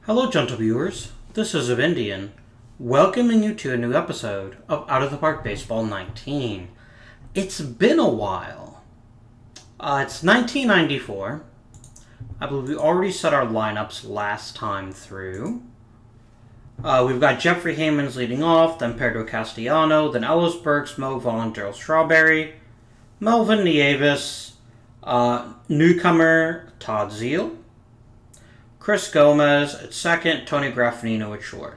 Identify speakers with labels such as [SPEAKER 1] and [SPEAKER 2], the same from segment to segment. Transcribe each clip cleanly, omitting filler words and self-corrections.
[SPEAKER 1] Hello, gentle viewers. This is Indian, welcoming you to a new episode of Out of the Park Baseball 19. It's been a while. It's 1994. I believe we already set our lineups last time through. We've got Jeffrey Hammonds leading off, then Pedro Castellano, then Ellis Burks, Mo Vaughn, Darryl Strawberry, Melvin Nieves, newcomer Todd Zeal, Chris Gomez at second, Tony Graffinino at short.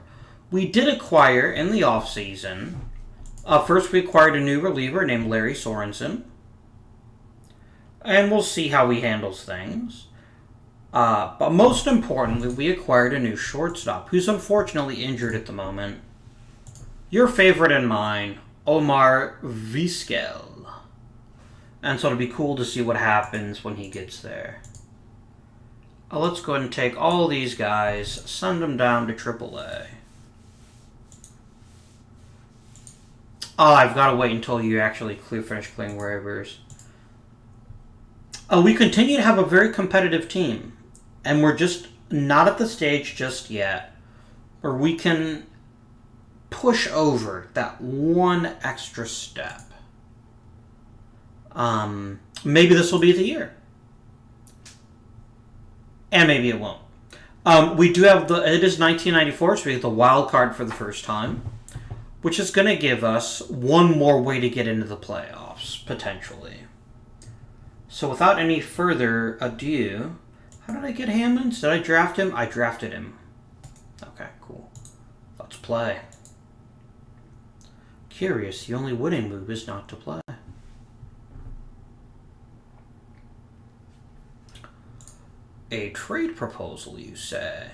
[SPEAKER 1] We did acquire in the offseason. First, we acquired a new reliever named Larry Sorensen. And we'll see how he handles things. But most importantly, we acquired a new shortstop, who's unfortunately injured at the moment. Your favorite and mine, Omar Vizquel. And so it'll be cool to see what happens when he gets there. Let's go ahead and take all these guys, send them down to AAA. I've got to wait until you actually finish clearing waivers. We continue to have a very competitive team, and we're just not at the stage just yet where we can push over that one extra step. Maybe this will be the year. And maybe it won't. We do have it is 1994, so we have the wild card for the first time, which is going to give us one more way to get into the playoffs, potentially. So without any further ado, how did I get Hammonds? Did I draft him? I drafted him. Okay, cool. Let's play. Curious, the only winning move is not to play. A trade proposal, you say?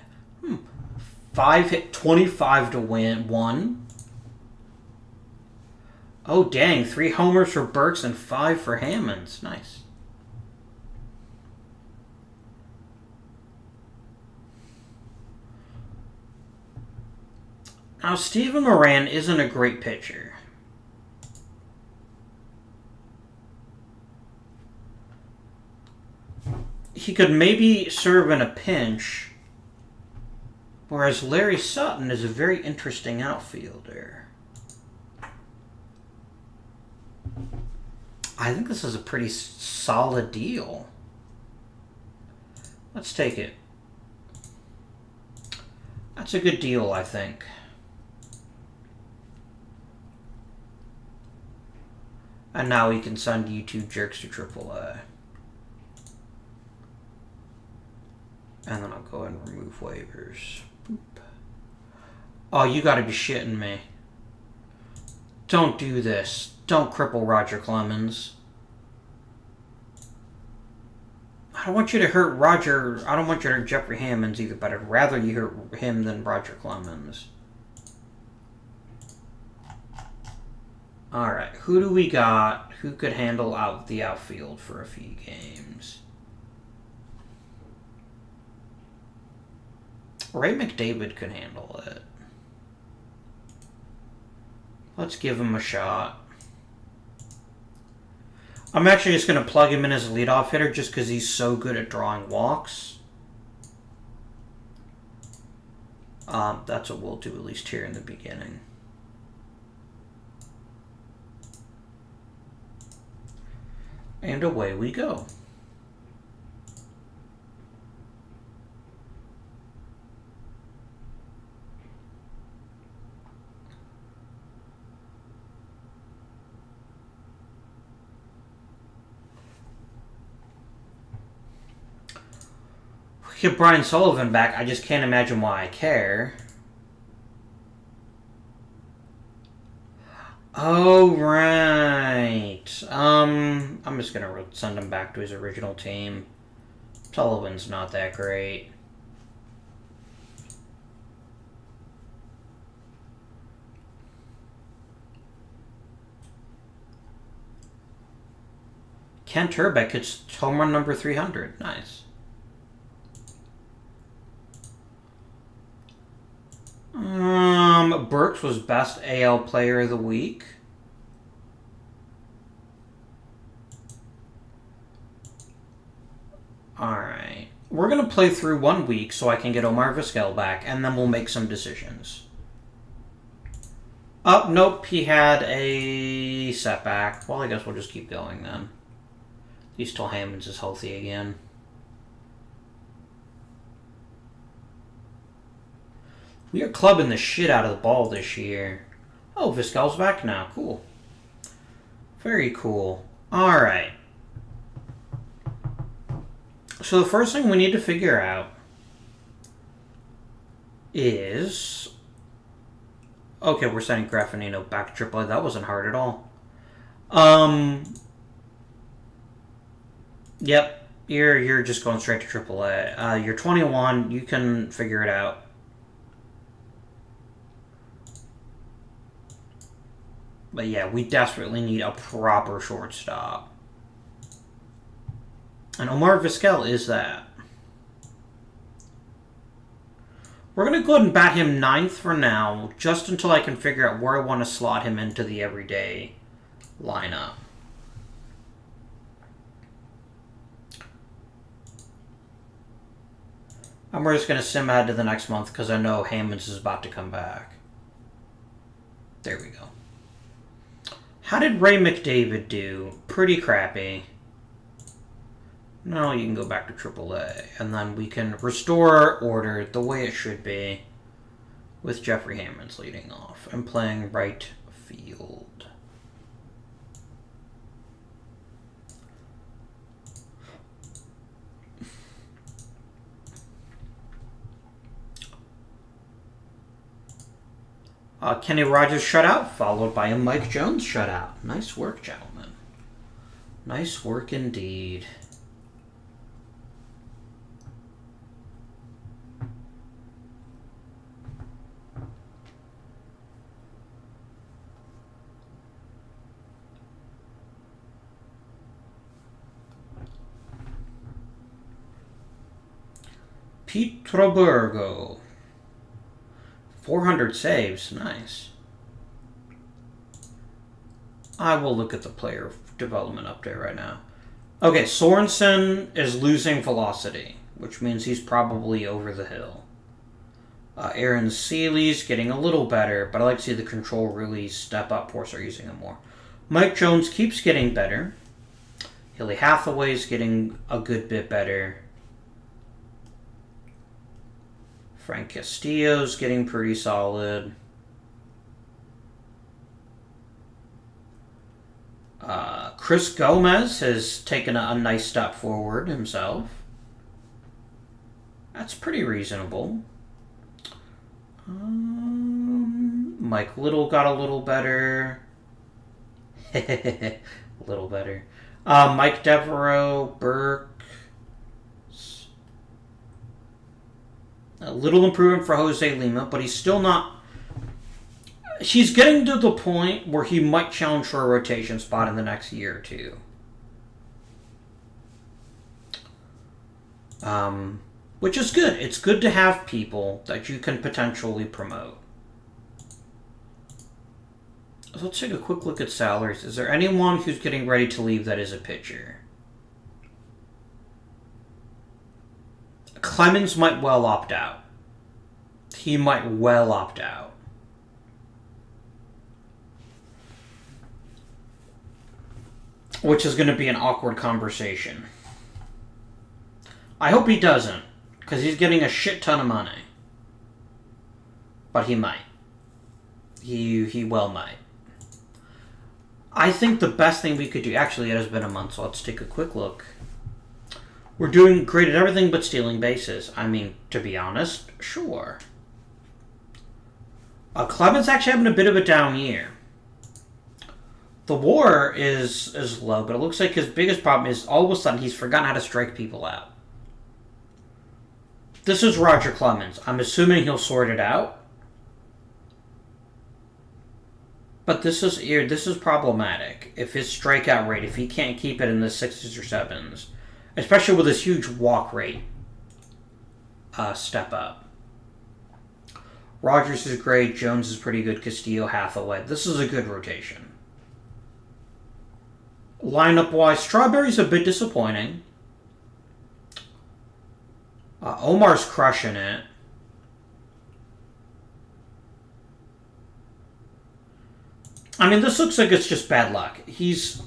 [SPEAKER 1] 5 hit, 25 to win 1. Oh, dang. 3 homers for Burks and 5 for Hammonds. Nice. Now, Steven Moran isn't a great pitcher. He could maybe serve in a pinch, whereas Larry Sutton is a very interesting outfielder. I think this is a pretty solid deal. Let's take it. That's a good deal, I think. And now we can send you two jerks to AAA. And then I'll go ahead and remove waivers. Boop. Oh, you gotta be shitting me. Don't do this. Don't cripple Roger Clemens. I don't want you to hurt Roger. I don't want you to hurt Jeffrey Hammonds either, but I'd rather you hurt him than Roger Clemens. Alright, who do we got? Who could handle out the outfield for a few games? Ray McDavid could handle it. Let's give him a shot. I'm actually just going to plug him in as a leadoff hitter just because he's so good at drawing walks. That's what we'll do, at least here in the beginning. And away we go. Get Brian Sullivan back. I just can't imagine why I care. Oh, right. I'm just going to send him back to his original team. Sullivan's not that great. Kent Herbeck hits home run number 300. Nice. Burks was best AL player of the week. Alright. we're going to play through 1 week so I can get Omar Vizquel back, and then we'll make some decisions. Oh, nope, he had a setback. Well, I guess we'll just keep going then. At least till Hammonds is healthy again. We are clubbing the shit out of the ball this year. Oh, Vizquel's back now. Cool. Very cool. Alright. So the first thing we need to figure out is... Okay, we're sending Graffinino back to AAA. That wasn't hard at all. Yep, you're just going straight to AAA. You're 21. You can figure it out. But yeah, we desperately need a proper shortstop. And Omar Vizquel is that. We're going to go ahead and bat him 9th for now, just until I can figure out where I want to slot him into the everyday lineup. And we're just going to sim ahead to the next month because I know Hammonds is about to come back. There we go. How did Ray McDavid do? Pretty crappy. No, you can go back to AAA, and then we can restore order the way it should be with Jeffrey Hammonds leading off and playing right field. Kenny Rogers shutout, followed by a Mike Jones shutout. Nice work, gentlemen. Nice work indeed. Petroburgo. 400 saves. Nice. I will look at the player development update right now. Okay, Sorensen is losing velocity, which means he's probably over the hill. Aaron Seeley's getting a little better, but I like to see the control really step up before start using him more. Mike Jones keeps getting better. Hilly Hathaway's getting a good bit better. Frank Castillo's getting pretty solid. Chris Gomez has taken a nice step forward himself. That's pretty reasonable. Mike Little got a little better. A little better. Mike Devereaux, Burke. A little improvement for Jose Lima, but he's still not... He's getting to the point where he might challenge for a rotation spot in the next year or two. Which is good. It's good to have people that you can potentially promote. So let's take a quick look at salaries. Is there anyone who's getting ready to leave that is a pitcher? Clemens might well opt out. He might well opt out. Which is going to be an awkward conversation. I hope he doesn't, because he's getting a shit ton of money. But he might. He well might. I think the best thing we could do... Actually, it has been a month, so let's take a quick look. We're doing great at everything but stealing bases. I mean, to be honest, sure. Clemens actually having a bit of a down year. The WAR is low, but it looks like his biggest problem is all of a sudden he's forgotten how to strike people out. This is Roger Clemens. I'm assuming he'll sort it out. But this is problematic. If his strikeout rate, if he can't keep it in the 6s or 7s, especially with this huge walk rate step up. Rogers is great. Jones is pretty good. Castillo, Hathaway. This is a good rotation. Lineup-wise, Strawberry's a bit disappointing. Omar's crushing it. I mean, this looks like it's just bad luck. His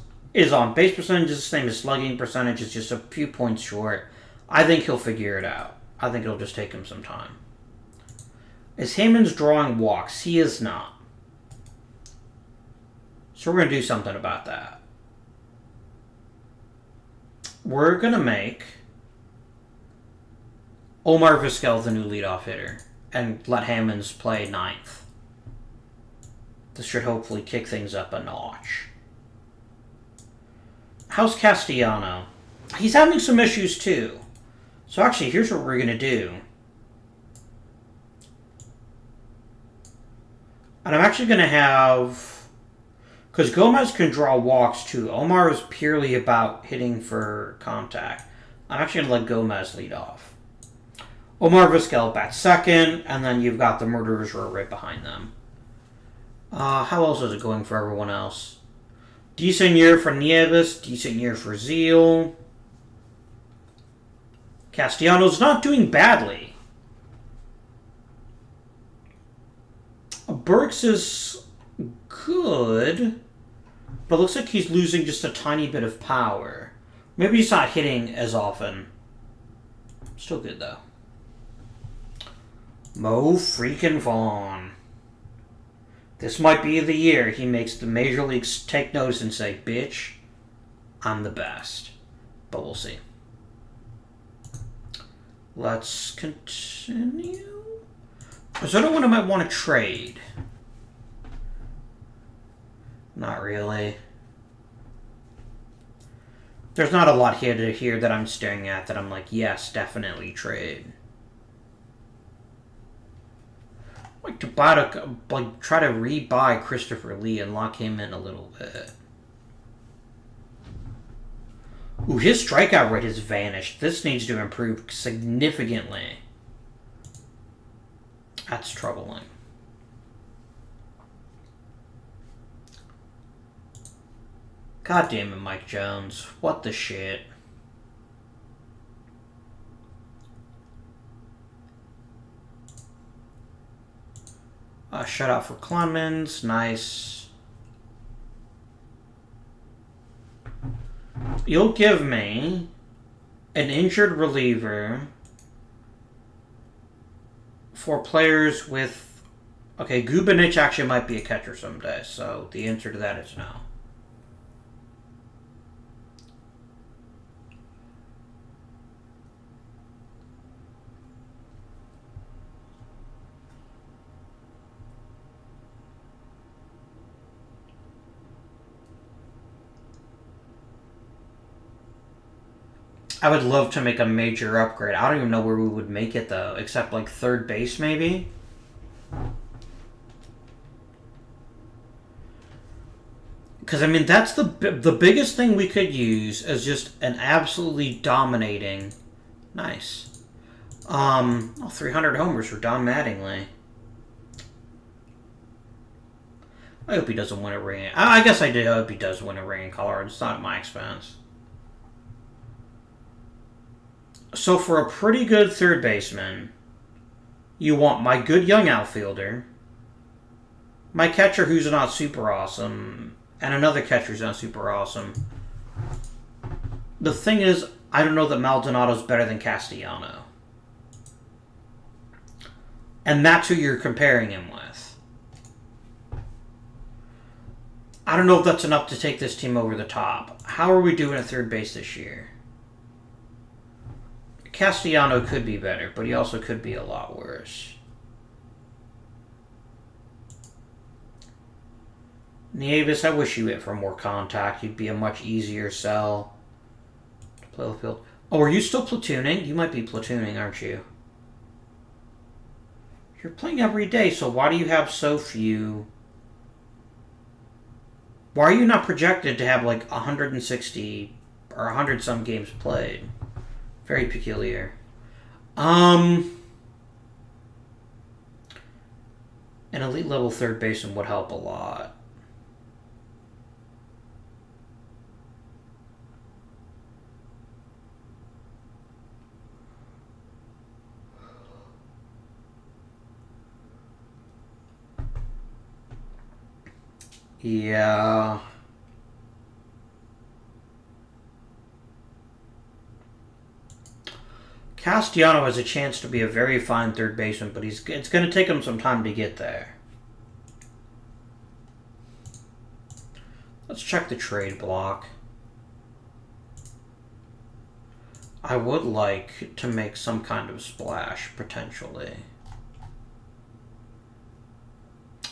[SPEAKER 1] on base percentage is the same. His slugging percentage is just a few points short. I think he'll figure it out. I think it'll just take him some time. Is Heyman's drawing walks? He is not. So we're going to do something about that. We're going to make Omar Vizquel the new leadoff hitter and let Hammonds play ninth. This should hopefully kick things up a notch. How's Castellano? He's having some issues too. So actually, here's what we're going to do. And I'm actually going to have... Because Gomez can draw walks too. Omar is purely about hitting for contact. I'm actually going to let Gomez lead off. Omar Vizquel bats second, and then you've got the Murderers Row right behind them. How else is it going for everyone else? Decent year for Nieves, decent year for Zeal. Castellanos not doing badly. Burks is good, but looks like he's losing just a tiny bit of power. Maybe he's not hitting as often. Still good, though. Mo freaking Vaughn. This might be the year he makes the major leagues take notice and say, bitch, I'm the best. But we'll see. Let's continue. Is there anyone I might want to trade? Not really. There's not a lot here that I'm staring at that I'm like, yes, definitely trade. Like to try to rebuy Christopher Lee and lock him in a little bit. Ooh, his strikeout rate has vanished. This needs to improve significantly. That's troubling. God damn it, Mike Jones. What the shit? Shutout for Clemens. Nice. You'll give me an injured reliever for players with... Okay, Gubanich actually might be a catcher someday, so the answer to that is no. I would love to make a major upgrade. I don't even know where we would make it, though. Except, like, third base, maybe? Because, I mean, that's the biggest thing we could use is just an absolutely dominating... Nice. 300 homers for Don Mattingly. I hope he doesn't win a ring. I guess I did hope he does win a ring in Colorado. It's not at my expense. So for a pretty good third baseman, you want my good young outfielder, my catcher who's not super awesome, and another catcher who's not super awesome. The thing is, I don't know that Maldonado's better than Castellano. And that's who you're comparing him with. I don't know if that's enough to take this team over the top. How are we doing at third base this year? Castellano could be better, but he also could be a lot worse. Nieves, I wish you hit for more contact. You'd be a much easier sell to play the field. Oh, are you still platooning? You might be platooning, aren't you? You're playing every day, so why do you have so few? Why are you not projected to have like 160 or 100 some games played? Very peculiar. An elite level third baseman would help a lot. Yeah. Castellano has a chance to be a very fine third baseman, but it's going to take him some time to get there. Let's check the trade block. I would like to make some kind of splash, potentially.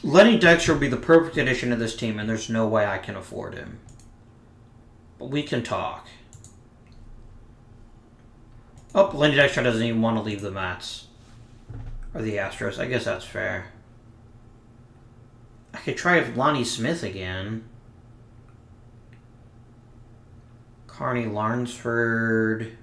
[SPEAKER 1] Lenny Dykstra will be the perfect addition to this team, and there's no way I can afford him. But we can talk. Oh, Lenny Dykstra doesn't even want to leave the Mets. Or the Astros. I guess that's fair. I could try Lonnie Smith again. Carney Larnsford.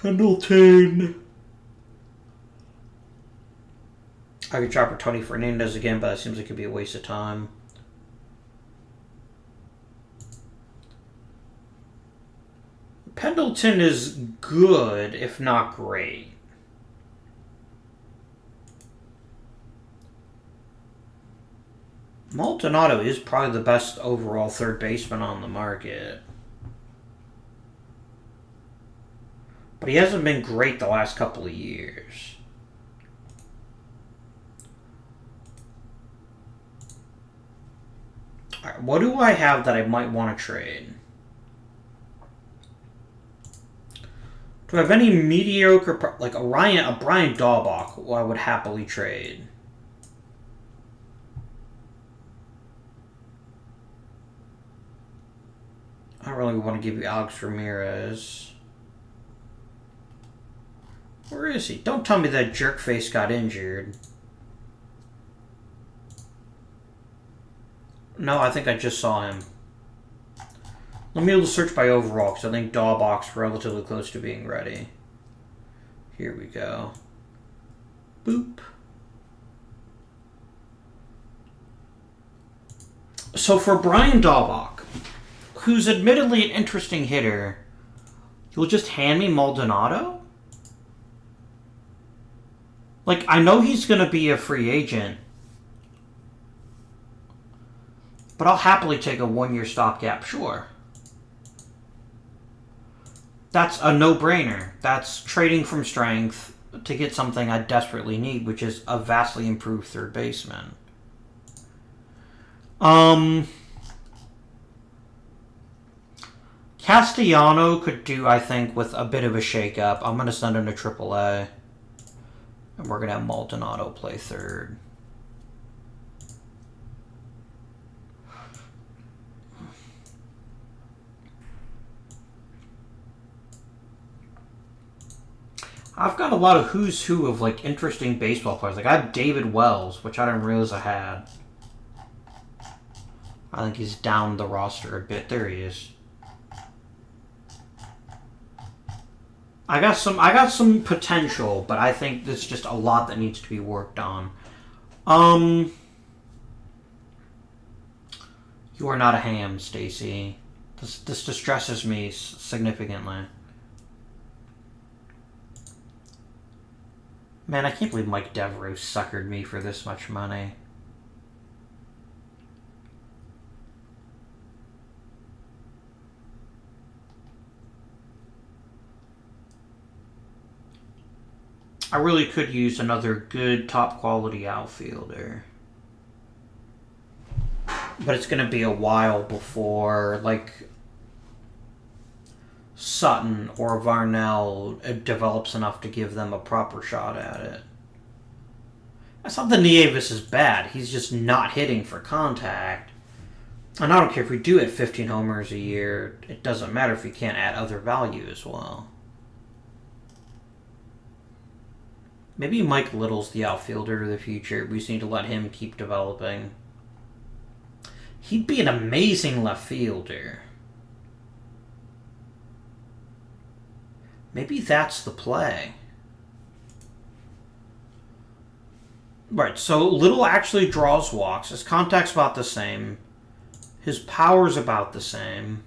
[SPEAKER 1] Pendleton. I could try for Tony Fernandez again, but that seems like it could be a waste of time. Pendleton is good, if not great. Maldonado is probably the best overall third baseman on the market. But he hasn't been great the last couple of years. All right, what do I have that I might want to trade? Do I have any mediocre, like a Brian Daubach, who I would happily trade? I don't really want to give you Alex Ramirez. Where is he? Don't tell me that jerkface got injured. No, I think I just saw him. Let me search by overall, because I think Daubach's relatively close to being ready. Here we go. Boop. So for Brian Daubach, who's admittedly an interesting hitter, you'll just hand me Maldonado? Like, I know he's going to be a free agent, but I'll happily take a one-year stopgap, sure. That's a no-brainer. That's trading from strength to get something I desperately need, which is a vastly improved third baseman. Castellano could do, I think, with a bit of a shake-up. I'm going to send him to AAA. And we're going to have Maldonado play third. I've got a lot of who's who of, like, interesting baseball players. Like, I have David Wells, which I didn't realize I had. I think he's down the roster a bit. There he is. I got some potential, but I think there's just a lot that needs to be worked on. You are not a ham, Stacy. This distresses me significantly. Man, I can't believe Mike Devereaux suckered me for this much money. I really could use another good, top-quality outfielder. But it's going to be a while before, like, Sutton or Varnell develops enough to give them a proper shot at it. That's not that Nieves is bad. He's just not hitting for contact. And I don't care if we do hit 15 homers a year. It doesn't matter if we can't add other value as well. Maybe Mike Little's the outfielder of the future. We just need to let him keep developing. He'd be an amazing left fielder. Maybe that's the play. Right, so Little actually draws walks. His contact's about the same. His power's about the same.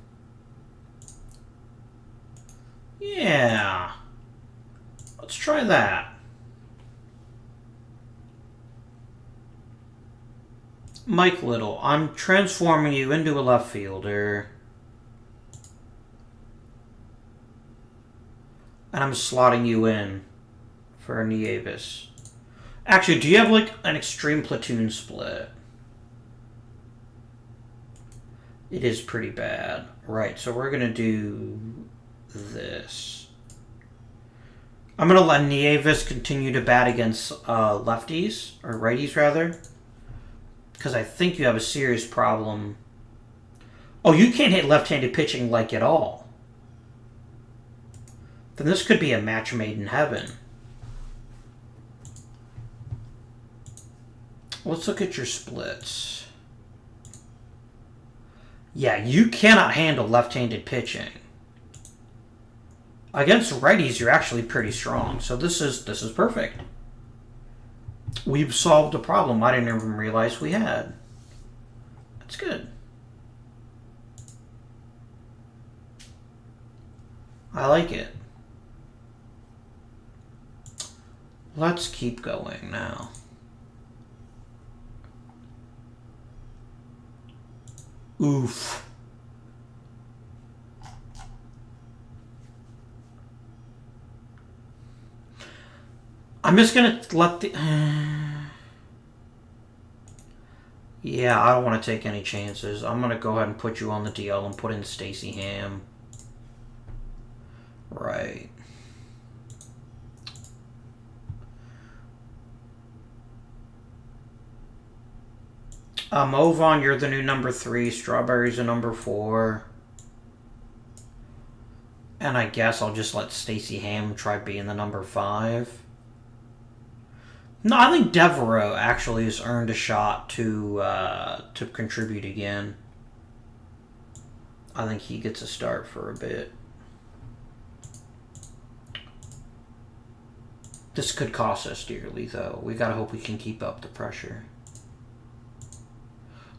[SPEAKER 1] Yeah. Let's try that. Mike Little, I'm transforming you into a left fielder. And I'm slotting you in for a Nieves. Actually, do you have like an extreme platoon split? It is pretty bad. Right, so we're going to do this. I'm going to let Nieves continue to bat against lefties, or righties rather. Because I think you have a serious problem. Oh, you can't hit left-handed pitching like at all. Then this could be a match made in heaven. Let's look at your splits. Yeah, you cannot handle left-handed pitching. Against righties, you're actually pretty strong. So this is perfect. We've solved a problem I didn't even realize we had. That's good. I like it. Let's keep going now. Oof. I'm just going to let the... Yeah, I don't want to take any chances. I'm going to go ahead and put you on the DL and put in Stacy Ham. Right. Movon, you're the new number 3. Strawberry's a number 4. And I guess I'll just let Stacy Ham try being the number 5. No, I think Devereaux actually has earned a shot to contribute again. I think he gets a start for a bit. This could cost us dearly, though. We gotta hope we can keep up the pressure.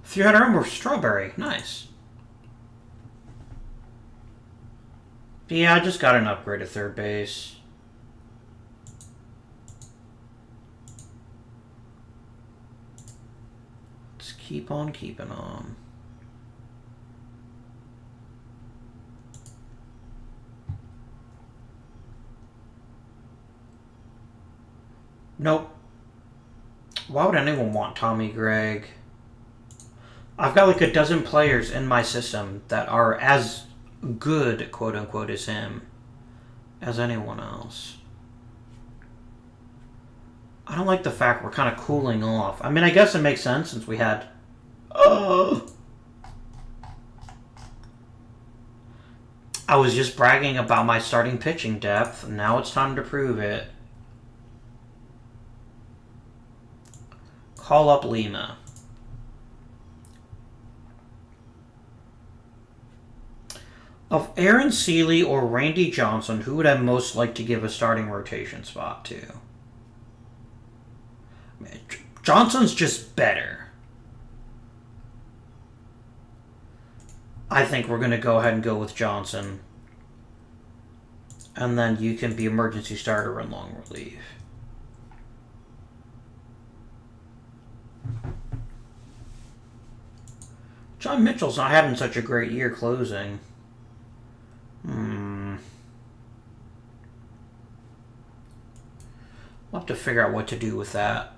[SPEAKER 1] 300 with Strawberry. Nice. Yeah, I just got an upgrade to third base. Let's keep on keeping on. Nope. Why would anyone want Tommy Gregg? I've got like a dozen players in my system that are as good, quote unquote, as him as anyone else. I don't like the fact we're kind of cooling off. I mean, I guess it makes sense since we had... I was just bragging about my starting pitching depth. Now it's time to prove it. Call up Lima. Of Aaron Seeley or Randy Johnson, who would I most like to give a starting rotation spot to? Johnson's just better. I think we're going to go ahead and go with Johnson. And then you can be emergency starter and long relief. John Mitchell's not having such a great year closing. We'll have to figure out what to do with that.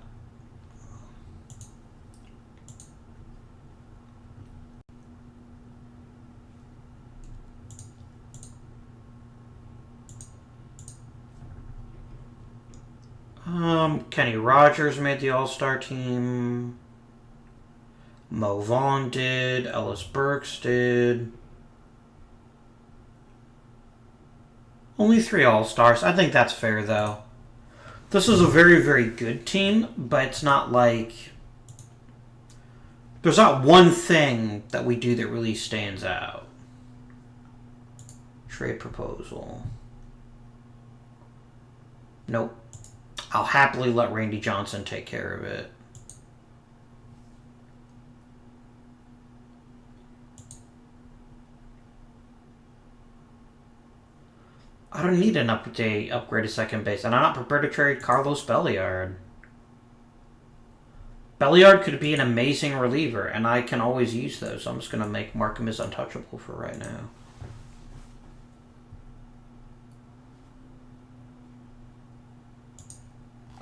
[SPEAKER 1] Kenny Rogers made the All-Star team. Mo Vaughn did. Ellis Burks did. Only 3 All-Stars. I think that's fair, though. This is a very, very good team, but it's not like... There's not one thing that we do that really stands out. Trade proposal. Nope. I'll happily let Randy Johnson take care of it. I don't need an upgraded second base, and I'm not prepared to trade Carlos Belliard. Belliard could be an amazing reliever, and I can always use those. So I'm just going to mark him as untouchable for right now.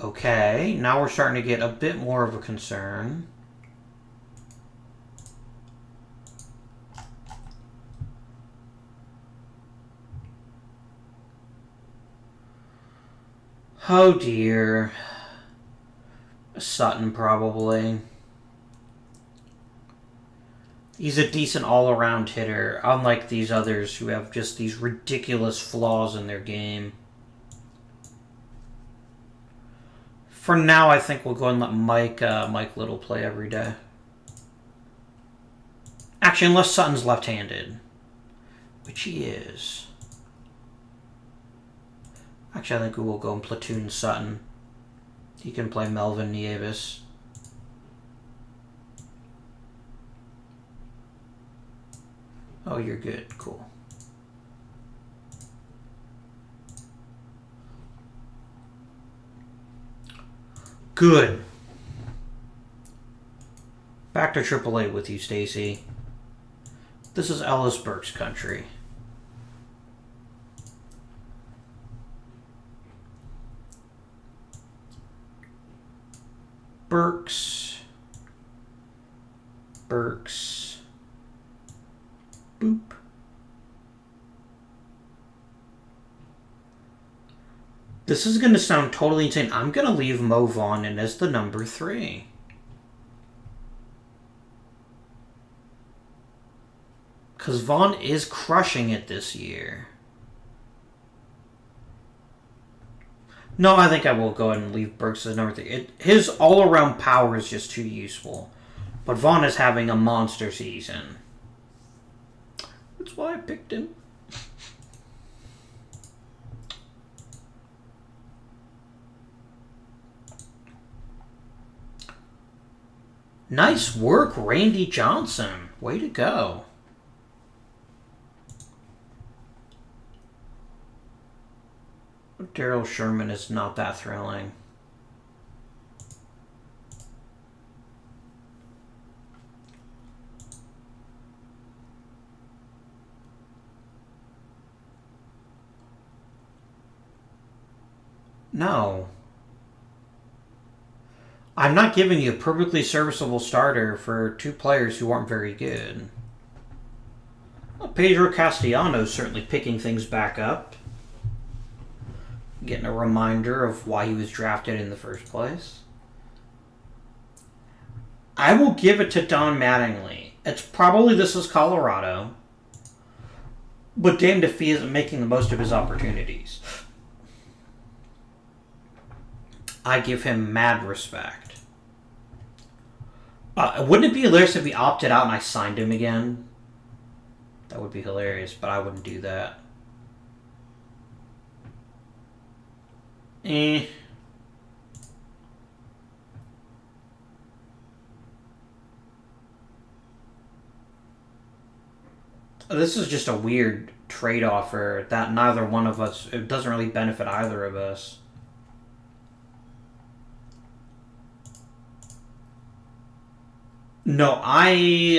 [SPEAKER 1] Okay, now we're starting to get a bit more of a concern. Oh dear. Sutton, probably. He's a decent all-around hitter, unlike these others who have just these ridiculous flaws in their game. For now, I think we'll go and let Mike Little play every day. Actually, unless Sutton's left-handed, which he is. Actually, I think we will go and platoon Sutton. He can play Melvin Nieves. Oh, you're good. Cool. Good. Back to AAA with you, Stacy. This is Ellis Burke's country. Burks. Boop. This is going to sound totally insane. I'm going to leave Mo Vaughn in as the number 3. Because Vaughn is crushing it this year. No, I think I will go ahead and leave Burks as number 3. His all-around power is just too useful. But Vaughn is having a monster season. That's why I picked him. Nice work, Randy Johnson. Way to go. Daryl Sherman is not that thrilling. No. I'm not giving you a perfectly serviceable starter for 2 players who aren't very good. Well, Pedro Castellanos certainly picking things back up. Getting a reminder of why he was drafted in the first place. I will give it to Don Mattingly. It's probably this is Colorado. But damned if he isn't making the most of his opportunities. I give him mad respect. Wouldn't it be hilarious if he opted out and I signed him again? That would be hilarious, but I wouldn't do that. This is just a weird trade offer that neither one of us, it doesn't really benefit either of us. No, I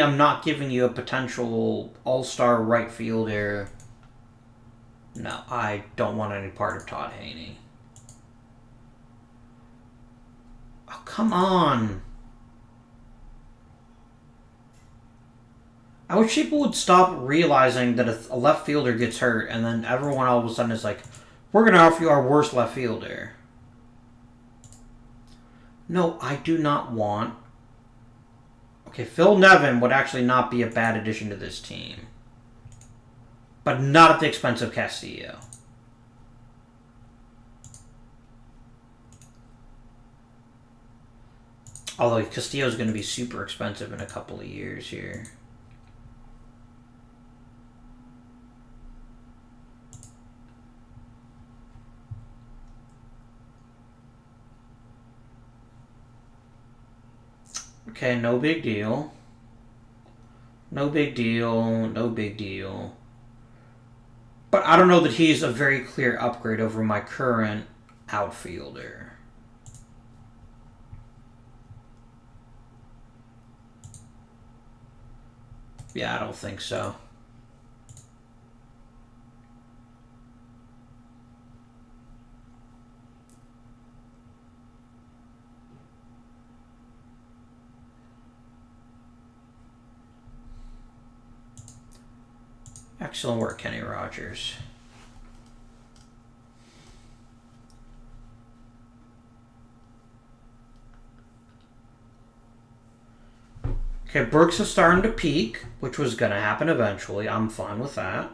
[SPEAKER 1] am not giving you a potential all-star right fielder. No, I don't want any part of Todd Haney. Oh, come on. I wish people would stop realizing that if a left fielder gets hurt and then everyone all of a sudden is like, we're going to offer you our worst left fielder. No, I do not want... Okay, Phil Nevin would actually not be a bad addition to this team. But not at the expense of Castillo. Although Castillo's going to be super expensive in a couple of years here. Okay, no big deal. No big deal. No big deal. But I don't know that he's a very clear upgrade over my current outfielder. Yeah, I don't think so. Excellent work, Kenny Rogers. Okay, Brooks is starting to peak, which was going to happen eventually. I'm fine with that.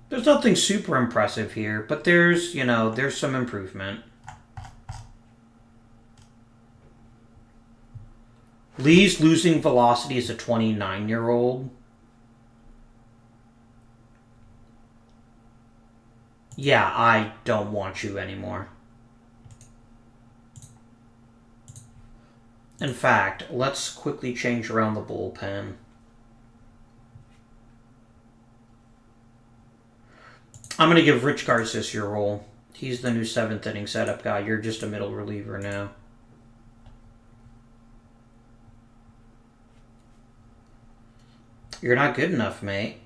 [SPEAKER 1] There's nothing super impressive here, but there's, there's some improvement. Lee's losing velocity as a 29-year-old. Yeah, I don't want you anymore. In fact, let's quickly change around the bullpen. I'm going to give Rich Garces your role. He's the new 7th inning setup guy. You're just a middle reliever now. You're not good enough, mate.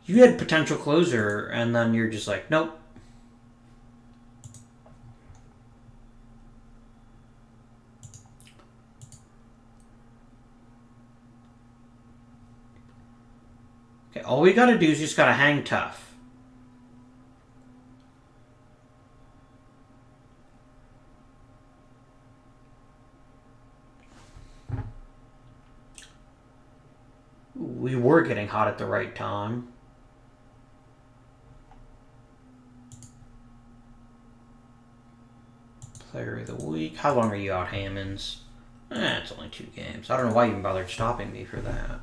[SPEAKER 1] You had potential closer, and then you're just like, nope. Okay, all we gotta do is just gotta hang tough. We were getting hot at the right time. Player of the week. How long are you out, Hammonds? It's only 2 games. I don't know why you even bothered stopping me for that.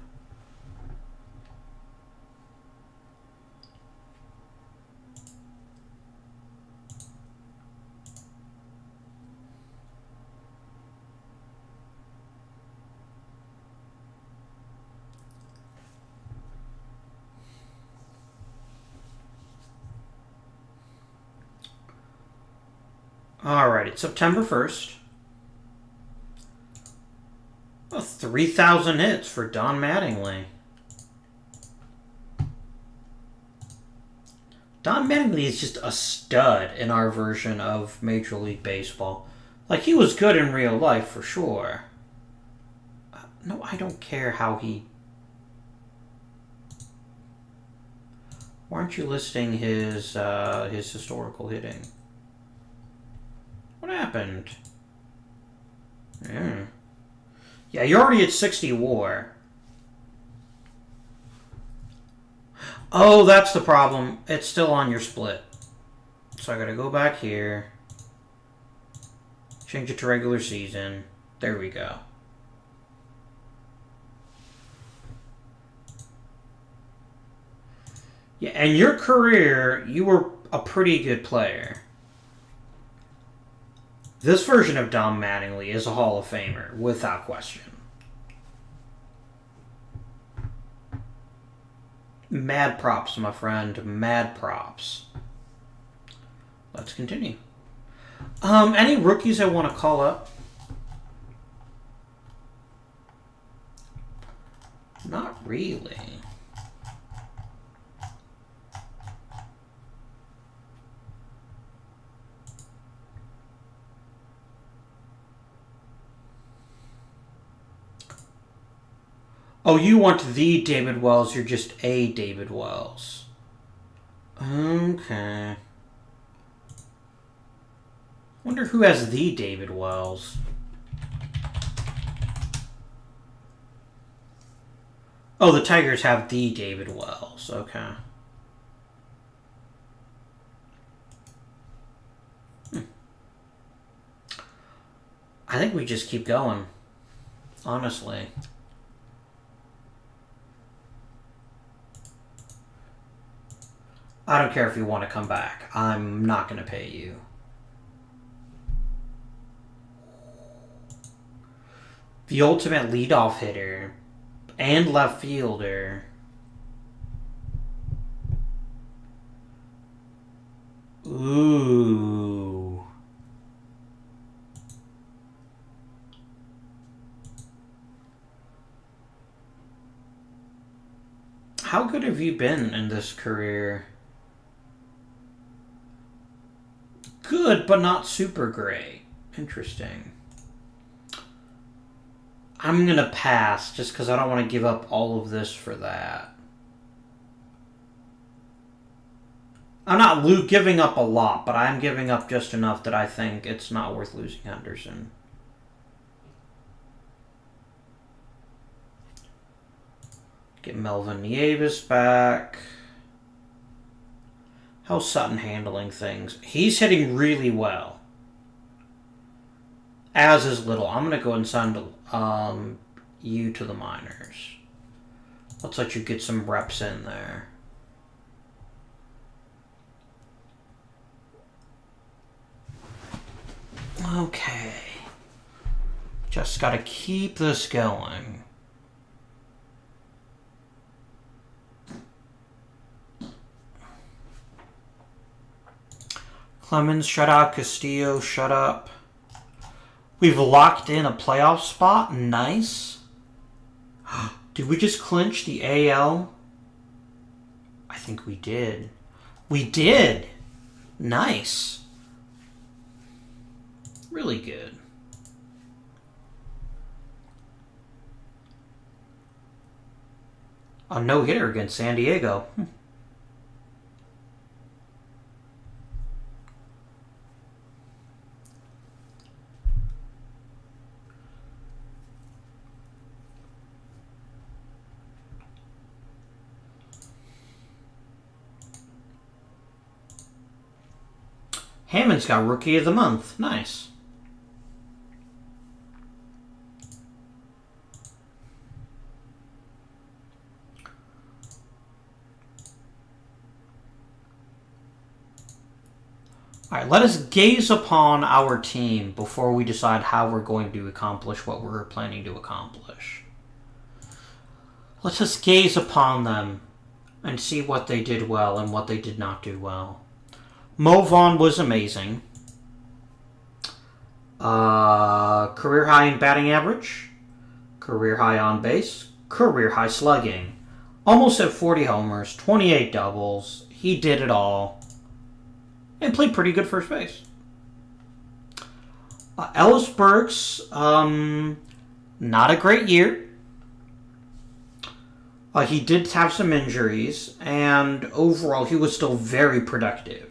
[SPEAKER 1] Alright, it's September 1st. 3,000 hits for Don Mattingly. Don Mattingly is just a stud in our version of Major League Baseball. Like, he was good in real life, for sure. No, I don't care how he... Why aren't you listing his historical hitting? What happened? Yeah, you're already at 60 WAR. Oh, that's the problem. It's still on your split. So I gotta go back here. Change it to regular season. There we go. Yeah, and your career, you were a pretty good player. This version of Don Mattingly is a Hall of Famer, without question. Mad props, my friend. Mad props. Let's continue. Any rookies I want to call up? Not really. Oh, you want the David Wells, you're just a David Wells. Okay. Wonder who has the David Wells. Oh, the Tigers have the David Wells. Okay. I think we just keep going. Honestly. I don't care if you want to come back. I'm not going to pay you. The ultimate leadoff hitter and left fielder. Ooh. How good have you been in this career? Good, but not super great. Interesting. I'm going to pass just because I don't want to give up all of this for that. I'm not giving up a lot, but I'm giving up just enough that I think it's not worth losing Henderson. Get Melvin Nieves back. How's Sutton handling things? He's hitting really well. As is Little. I'm going to go ahead and send you to the minors. Let's let you get some reps in there. Okay. Just got to keep this going. Clemens, shut up. Castillo, shut up. We've locked in a playoff spot. Nice. Did we just clinch the AL? I think we did. We did. Nice. Really good. A no-hitter against San Diego. Hammond's got Rookie of the Month. Nice. All right, let us gaze upon our team before we decide how we're going to accomplish what we're planning to accomplish. Let's just gaze upon them and see what they did well and what they did not do well. Mo Vaughn was amazing. Career high in batting average. Career high on base. Career high slugging. Almost at 40 homers. 28 doubles. He did it all. And played pretty good first base. Ellis Burks, not a great year. He did have some injuries, and overall he was still very productive.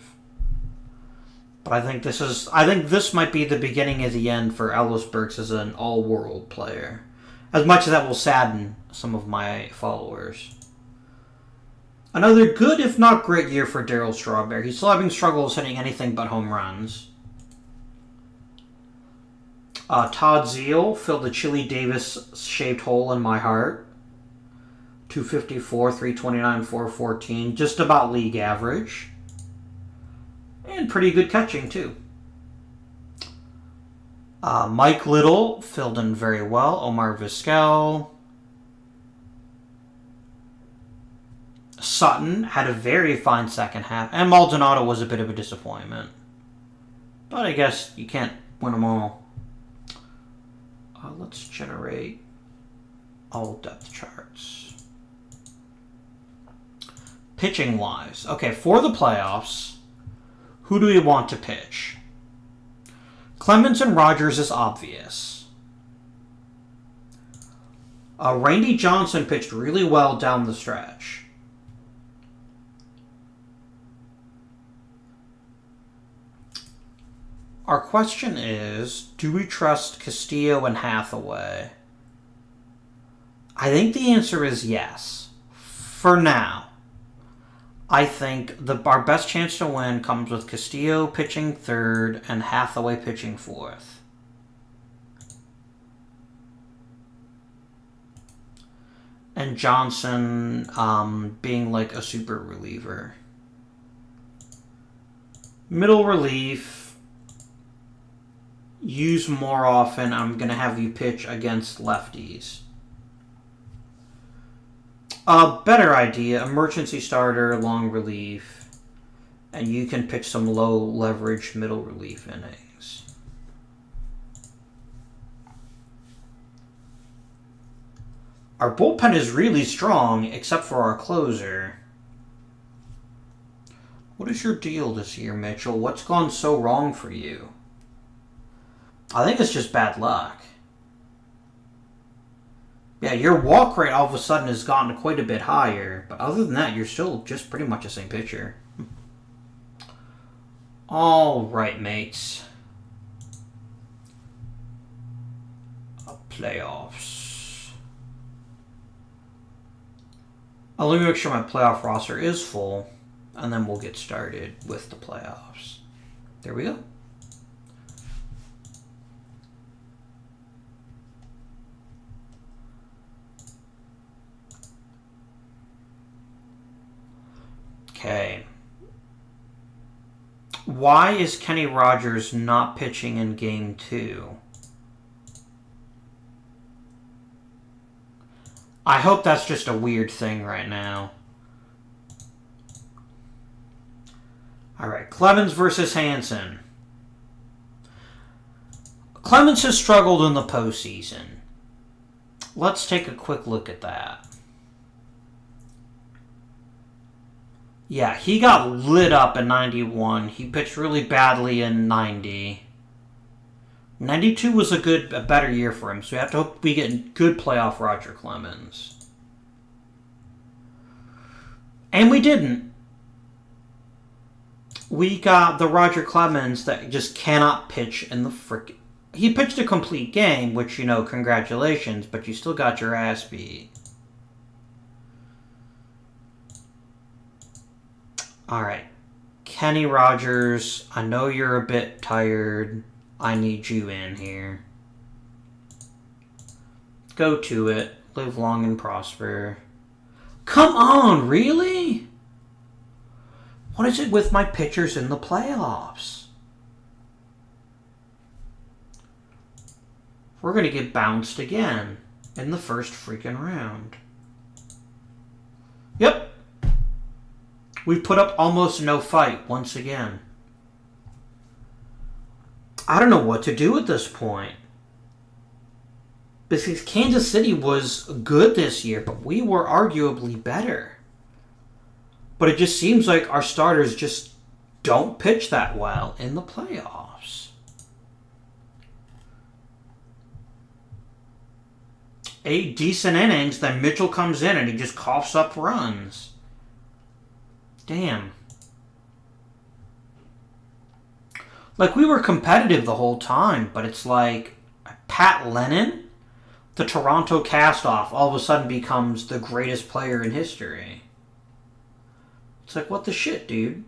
[SPEAKER 1] But I think this might be the beginning of the end for Ellis Burks as an all-world player. As much as that will sadden some of my followers. Another good, if not great, year for Darryl Strawberry. He's still having struggles hitting anything but home runs. Todd Zeal filled the Chili Davis-shaped hole in my heart. 254, 329, 414. Just about league average. And pretty good catching, too. Mike Little filled in very well. Omar Vizquel. Sutton had a very fine second half. And Maldonado was a bit of a disappointment. But I guess you can't win them all. Let's generate all depth charts. Pitching-wise. Okay, for the playoffs, who do we want to pitch? Clemens and Rogers is obvious. Randy Johnson pitched really well down the stretch. Our question is, do we trust Castillo and Hathaway? I think the answer is yes. For now. I think our best chance to win comes with Castillo pitching third and Hathaway pitching fourth. And Johnson being like a super reliever. Middle relief. use more often. I'm going to have you pitch against lefties. Better idea. Emergency starter, long relief. And you can pitch some low leverage middle relief innings. Our bullpen is really strong, except for our closer. What is your deal this year, Mitchell? What's gone so wrong for you? I think it's just bad luck. Yeah, your walk rate all of a sudden has gotten quite a bit higher. But other than that, you're still just pretty much the same pitcher. All right, mates. Playoffs. Let me make sure my playoff roster is full. And then we'll get started with the playoffs. There we go. Okay. Why is Kenny Rogers not pitching in Game 2? I hope that's just a weird thing right now. Alright, Clemens versus Hansen. Clemens has struggled in the postseason. Let's take a quick look at that. Yeah, he got lit up in 91. He pitched really badly in 90. 92 was a better year for him, so we have to hope we get good playoff Roger Clemens. And we didn't. We got the Roger Clemens that just cannot pitch in the frickin'... He pitched a complete game, which, you know, congratulations, but you still got your ass beat. Alright. Kenny Rogers, I know you're a bit tired. I need you in here. Go to it. Live long and prosper. Come on, really? What is it with my pitchers in the playoffs? We're going to get bounced again in the first freaking round. Yep. We've put up almost no fight once again. I don't know what to do at this point. Because Kansas City was good this year, but we were arguably better. But it just seems like our starters just don't pitch that well in the playoffs. 8 decent innings, then Mitchell comes in and he just coughs up runs. Damn. Like, we were competitive the whole time, but it's like Pat Lennon, the Toronto castoff, all of a sudden becomes the greatest player in history. It's like, what the shit, dude?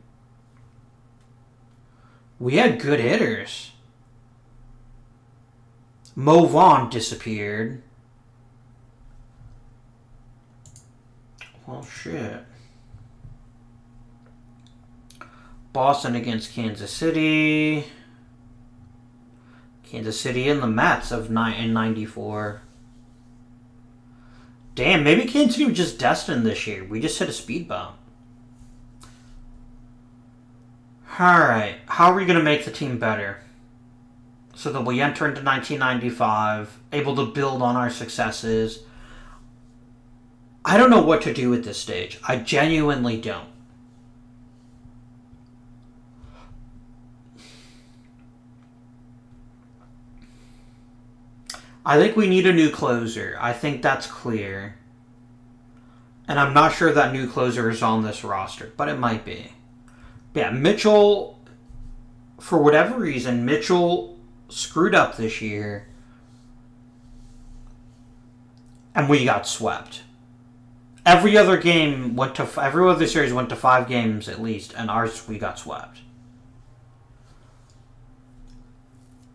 [SPEAKER 1] We had good hitters. Mo Vaughn disappeared. Well, shit. Boston against Kansas City. Kansas City and the Mets in 94. Damn, maybe Kansas City was just destined this year. We just hit a speed bump. Alright, how are we going to make the team better? So that we enter into 1995, able to build on our successes. I don't know what to do at this stage. I genuinely don't. I think we need a new closer. I think that's clear. And I'm not sure that new closer is on this roster, but it might be. Yeah, Mitchell, for whatever reason, Mitchell screwed up this year. And we got swept. Every other series went to 5 games at least, and ours, we got swept.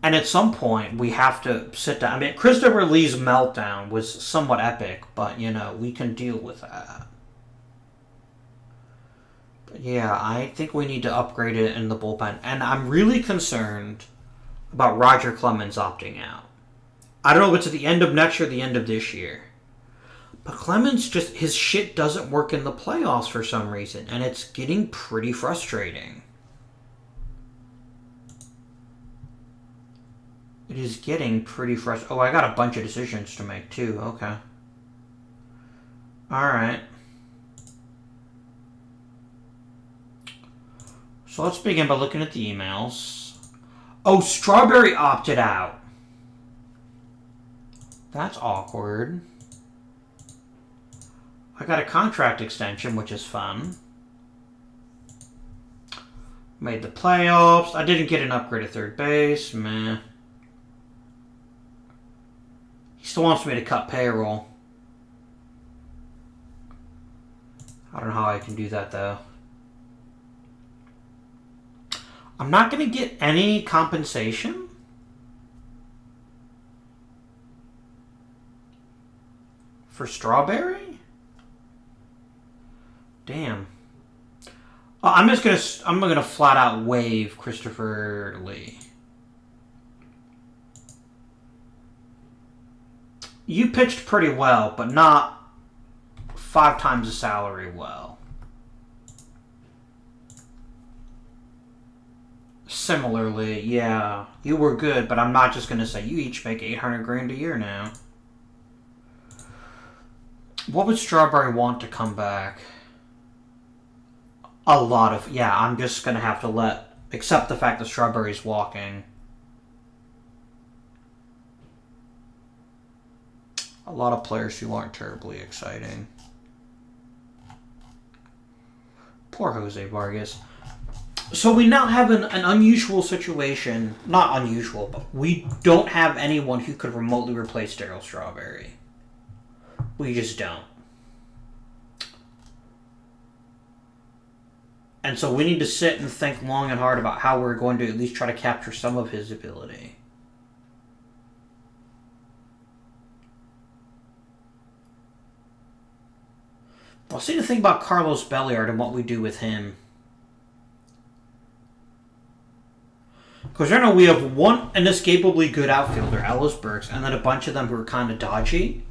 [SPEAKER 1] And at some point, we have to sit down. I mean, Christopher Lee's meltdown was somewhat epic, but, you know, we can deal with that. But yeah, I think we need to upgrade it in the bullpen. And I'm really concerned about Roger Clemens opting out. I don't know if it's at the end of next year or the end of this year. But Clemens just, his shit doesn't work in the playoffs for some reason, and it's getting pretty frustrating. It is getting pretty frustrating. Oh, I got a bunch of decisions to make too. Okay. Alright. So let's begin by looking at the emails. Oh, Strawberry opted out. That's awkward. I got a contract extension, which is fun. Made the playoffs. I didn't get an upgrade at third base. Meh. He still wants me to cut payroll. I don't know how I can do that, though. I'm not going to get any compensation? For Strawberry? Damn. I'm gonna flat out waive Christopher Lee. You pitched pretty well, but not 5 times the salary well. Similarly, yeah, you were good, but I'm not just gonna say you each make $800,000 a year now. What would Strawberry want to come back? A lot of... Yeah, I'm just going to have to accept the fact that Strawberry's walking. A lot of players who aren't terribly exciting. Poor Jose Vargas. So we now have an unusual situation. Not unusual, but we don't have anyone who could remotely replace Darryl Strawberry. We just don't. And so we need to sit and think long and hard about how we're going to at least try to capture some of his ability. I'll see the thing about Carlos Belliard and what we do with him. Because I know we have one inescapably good outfielder, Ellis Burks, and then a bunch of them who are kind of dodgy.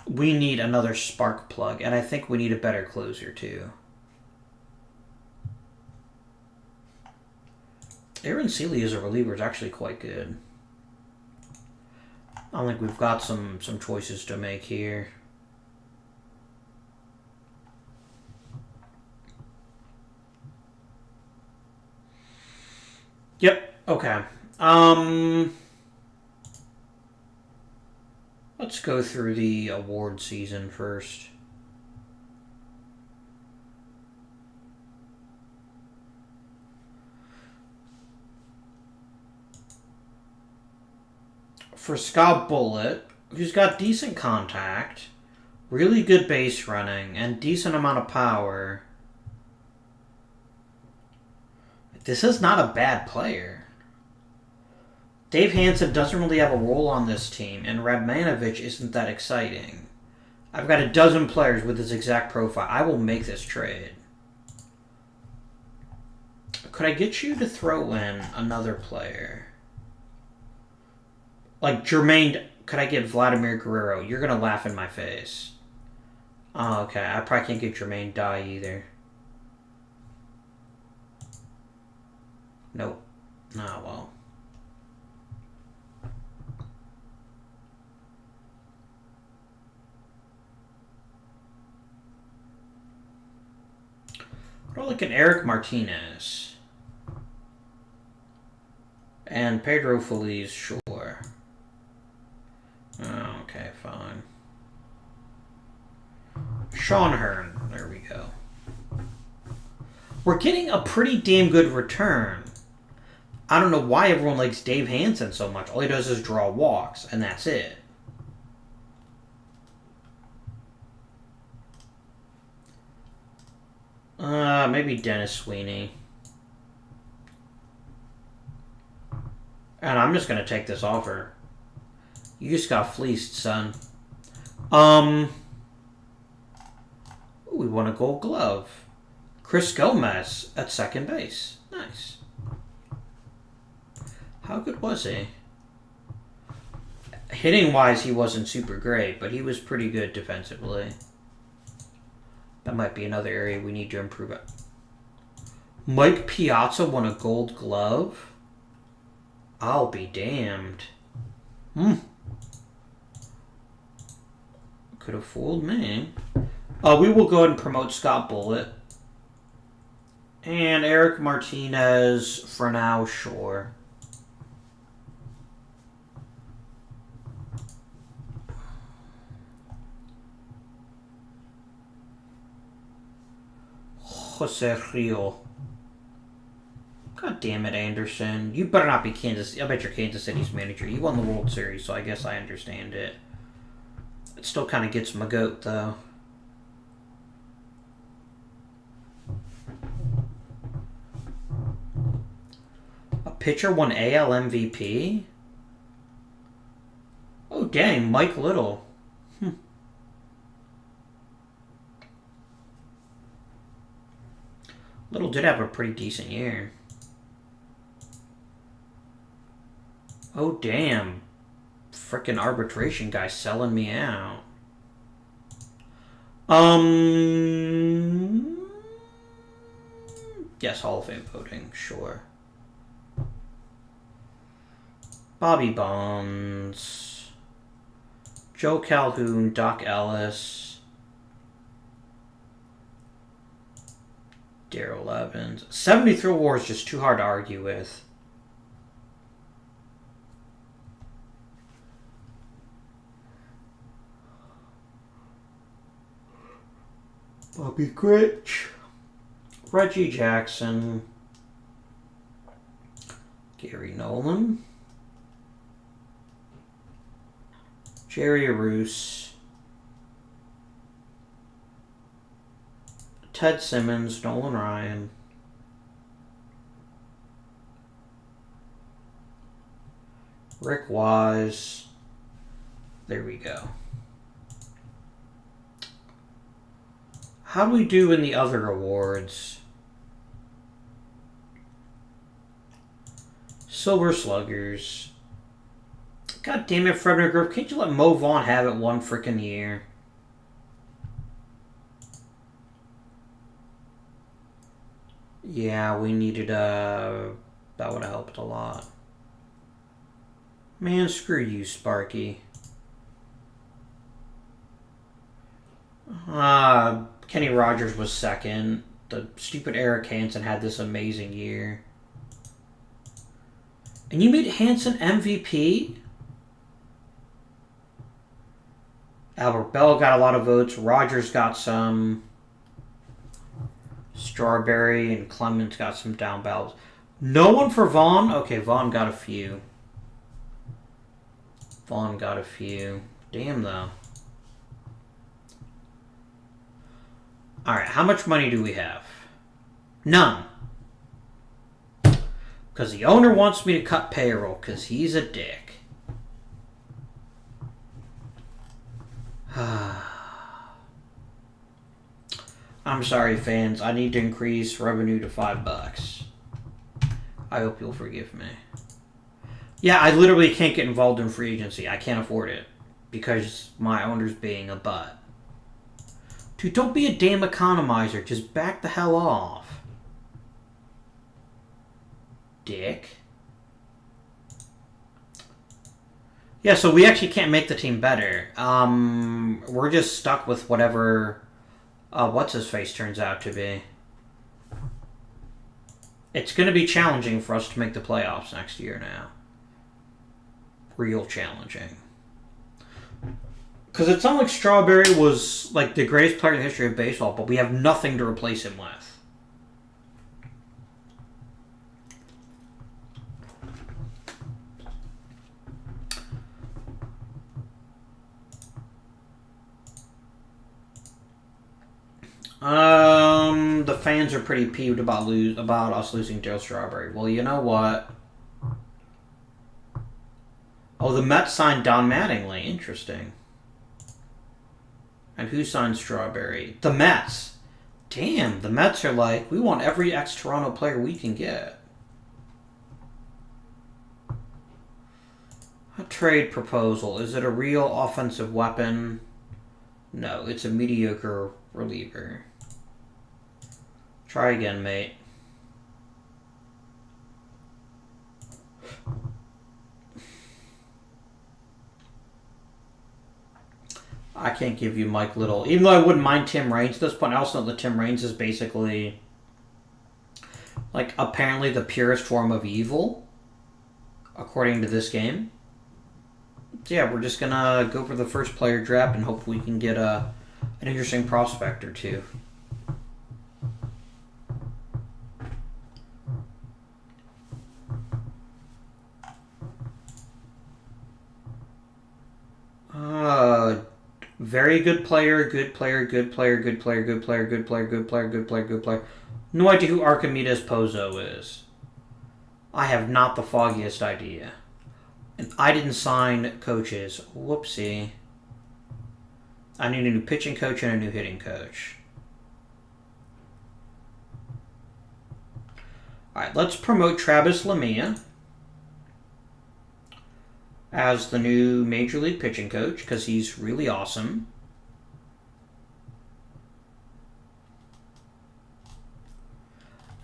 [SPEAKER 1] We need another spark plug, and I think we need a better closer, too. Aaron Seeley as a reliever is actually quite good. I think we've got some choices to make here. Yep, okay. Let's go through the award season first. For Scott Bullitt, who's got decent contact, really good base running, and decent amount of power, this is not a bad player. Dave Hansen doesn't really have a role on this team, and Radmanovich isn't that exciting. I've got a dozen players with this exact profile. I will make this trade. Could I get you to throw in another player? Like Jermaine, could I get Vladimir Guerrero? You're going to laugh in my face. Oh, okay. I probably can't get Jermaine Dye either. Nope. Oh, well. Or like an Eric Martinez. And Pedro Feliz, sure. Oh, okay, fine. Sean Hearn, there we go. We're getting a pretty damn good return. I don't know why everyone likes Dave Hansen so much. All he does is draw walks, and that's it. Maybe Dennis Sweeney. And I'm just going to take this offer. You just got fleeced, son. We won a Gold Glove. Chris Gomez at second base. Nice. Nice. How good was he? Hitting-wise, he wasn't super great, but he was pretty good defensively. That might be another area we need to improve at. Mike Piazza won a Gold Glove? I'll be damned. Could have fooled me. We will go ahead and promote Scott Bullitt. And Eric Martinez, for now, sure. Jose Rio. God damn it, Anderson. You better not be Kansas. I bet you're Kansas City's manager. You won the World Series, so I guess I understand it. It still kind of gets my goat, though. A pitcher won AL MVP? Oh, dang. Mike Little. Little did have a pretty decent year. Oh, damn. Frickin' arbitration guy selling me out. Yes, Hall of Fame voting, sure. Bobby Bonds. Joe Calhoun, Doc Ellis. Darrell Evans. 73 war is just too hard to argue with. Bobby Gritch. Reggie Jackson. Gary Nolan. Jerry Roos. Ted Simmons, Nolan Ryan. Rick Wise. There we go. How do we do in the other awards? Silver Sluggers. God damn it, Frederick Grove. Can't you let Mo Vaughn have it one frickin' year? Yeah, we needed that would have helped a lot. Man, screw you, Sparky. Kenny Rogers was second. The stupid Eric Hansen had this amazing year. And you made Hansen MVP? Albert Bell got a lot of votes. Rogers got some. Strawberry and Clemens got some down ballots. No one for Vaughn? Okay, Vaughn got a few. Vaughn got a few. Damn, though. Alright, how much money do we have? None. Because the owner wants me to cut payroll because he's a dick. I'm sorry, fans. I need to increase revenue to $5. I hope you'll forgive me. Yeah, I literally can't get involved in free agency. I can't afford it. Because my owner's being a butt. Dude, don't be a damn economizer. Just back the hell off. Dick. Yeah, so we actually can't make the team better. We're just stuck with whatever... what's-his-face turns out to be. It's going to be challenging for us to make the playoffs next year now. Real challenging. Because it's not like Strawberry was like the greatest player in the history of baseball, but we have nothing to replace him with. The fans are pretty peeved about us losing Joe Strawberry. Well, you know what? Oh, the Mets signed Don Mattingly. Interesting. And who signed Strawberry? The Mets. Damn, the Mets are like, we want every ex-Toronto player we can get. A trade proposal. Is it a real offensive weapon? No, it's a mediocre reliever. Try again, mate. I can't give you Mike Little. Even though I wouldn't mind Tim Raines at this point, I also know that Tim Raines is basically, like, apparently the purest form of evil, according to this game. So yeah, we're just going to go for the first player draft and hope we can get an interesting prospect or two. Very good player, good player, good player, good player, good player, good player, good player, good player, good player. No idea who Archimedes Pozo is. I have not the foggiest idea. And I didn't sign coaches. Whoopsie. I need a new pitching coach and a new hitting coach. Alright, let's promote Travis Lamia as the new Major League pitching coach because he's really awesome.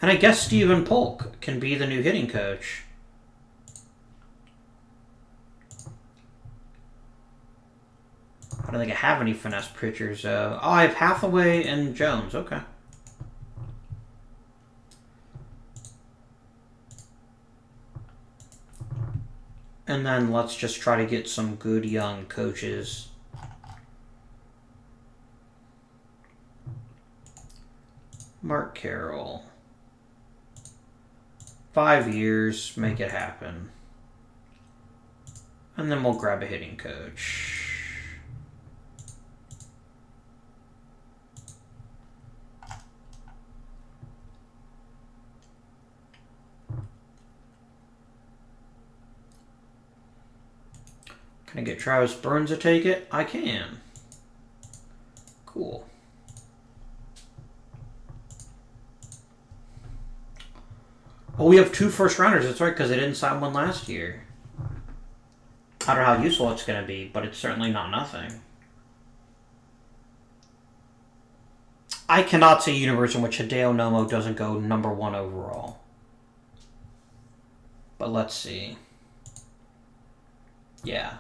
[SPEAKER 1] And I guess Stephen Polk can be the new hitting coach. I don't think I have any finesse pitchers. Oh, I have Hathaway and Jones. Okay. And then let's just try to get some good young coaches. Mark Carroll. 5 years, make it happen. And then we'll grab a hitting coach. Can I get Travis Burns to take it? I can. Cool. Oh, we have 2 first-rounders. That's right, because they didn't sign one last year. I don't know how useful it's going to be, but it's certainly not nothing. I cannot see a universe in which Hideo Nomo doesn't go #1 overall. But let's see. Yeah.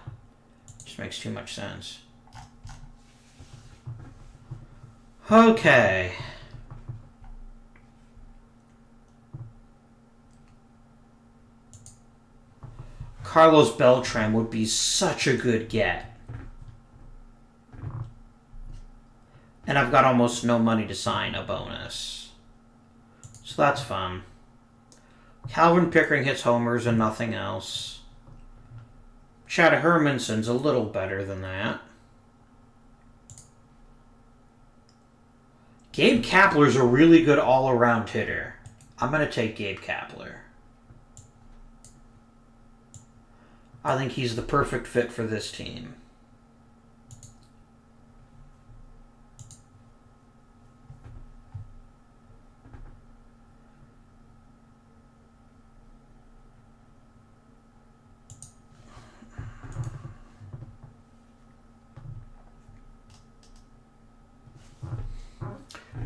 [SPEAKER 1] Just makes too much sense. Okay. Carlos Beltran would be such a good get. And I've got almost no money to sign a bonus. So that's fun. Calvin Pickering hits homers and nothing else. Chad Hermanson's a little better than that. Gabe Kapler's a really good all-around hitter. I'm going to take Gabe Kapler. I think he's the perfect fit for this team.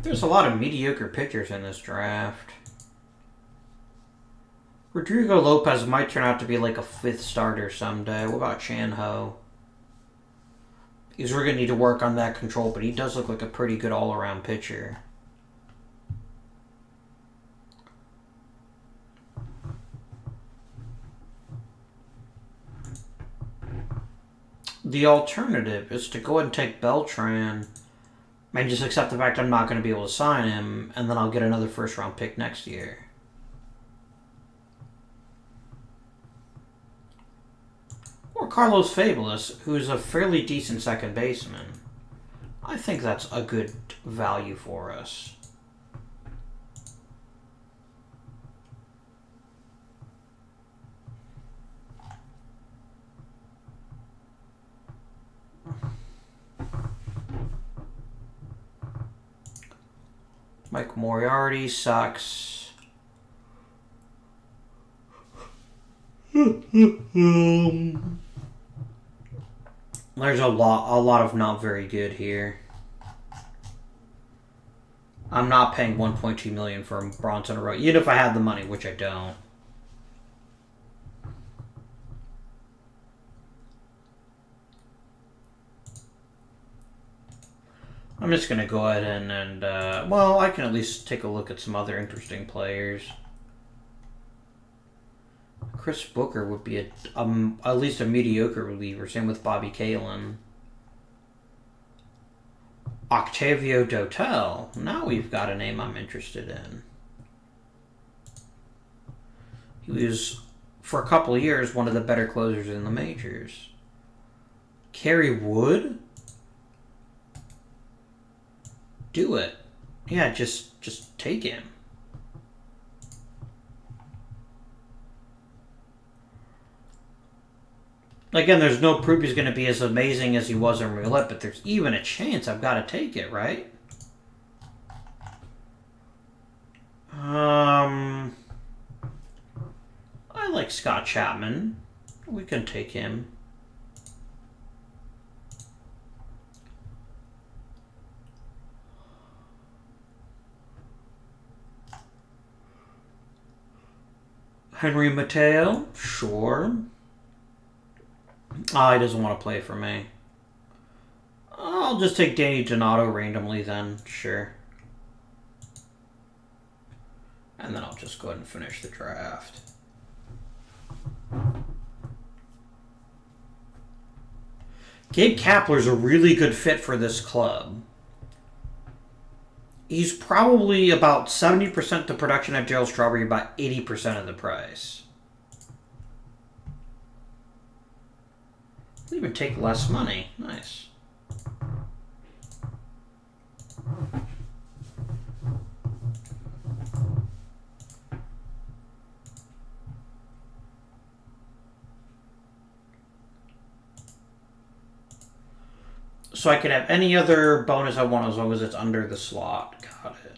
[SPEAKER 1] There's a lot of mediocre pitchers in this draft. Rodrigo Lopez might turn out to be like a 5th starter someday. What about Chan Ho? Because we're going to need to work on that control, but he does look like a pretty good all-around pitcher. The alternative is to go ahead and take Beltran and just accept the fact I'm not going to be able to sign him, and then I'll get another first-round pick next year. Or Carlos Fabulous, who's a fairly decent second baseman. I think that's a good value for us. Mike Moriarty sucks. There's a lot of not very good here. I'm not paying $1.2 million for Bronson Arroyo, even if I had the money, which I don't. I'm just going to go ahead and well, I can at least take a look at some other interesting players. Chris Booker would be at least a mediocre reliever. Same with Bobby Kalin. Octavio Dotel. Now we've got a name I'm interested in. He was, for a couple of years, one of the better closers in the majors. Kerry Wood? Do it. Yeah, just take him. Again, there's no proof he's going to be as amazing as he was in roulette, but there's even a chance I've got to take it, right? I like Scott Chapman. We can take him. Henry Mateo? Sure. He doesn't want to play for me. I'll just take Danny Donato randomly then. Sure. And then I'll just go ahead and finish the draft. Gabe Kapler's a really good fit for this club. He's probably about 70% the production of Darryl Strawberry, about 80% of the price. He'll even take less money. Nice. So I can have any other bonus I want as long as it's under the slot. Got it.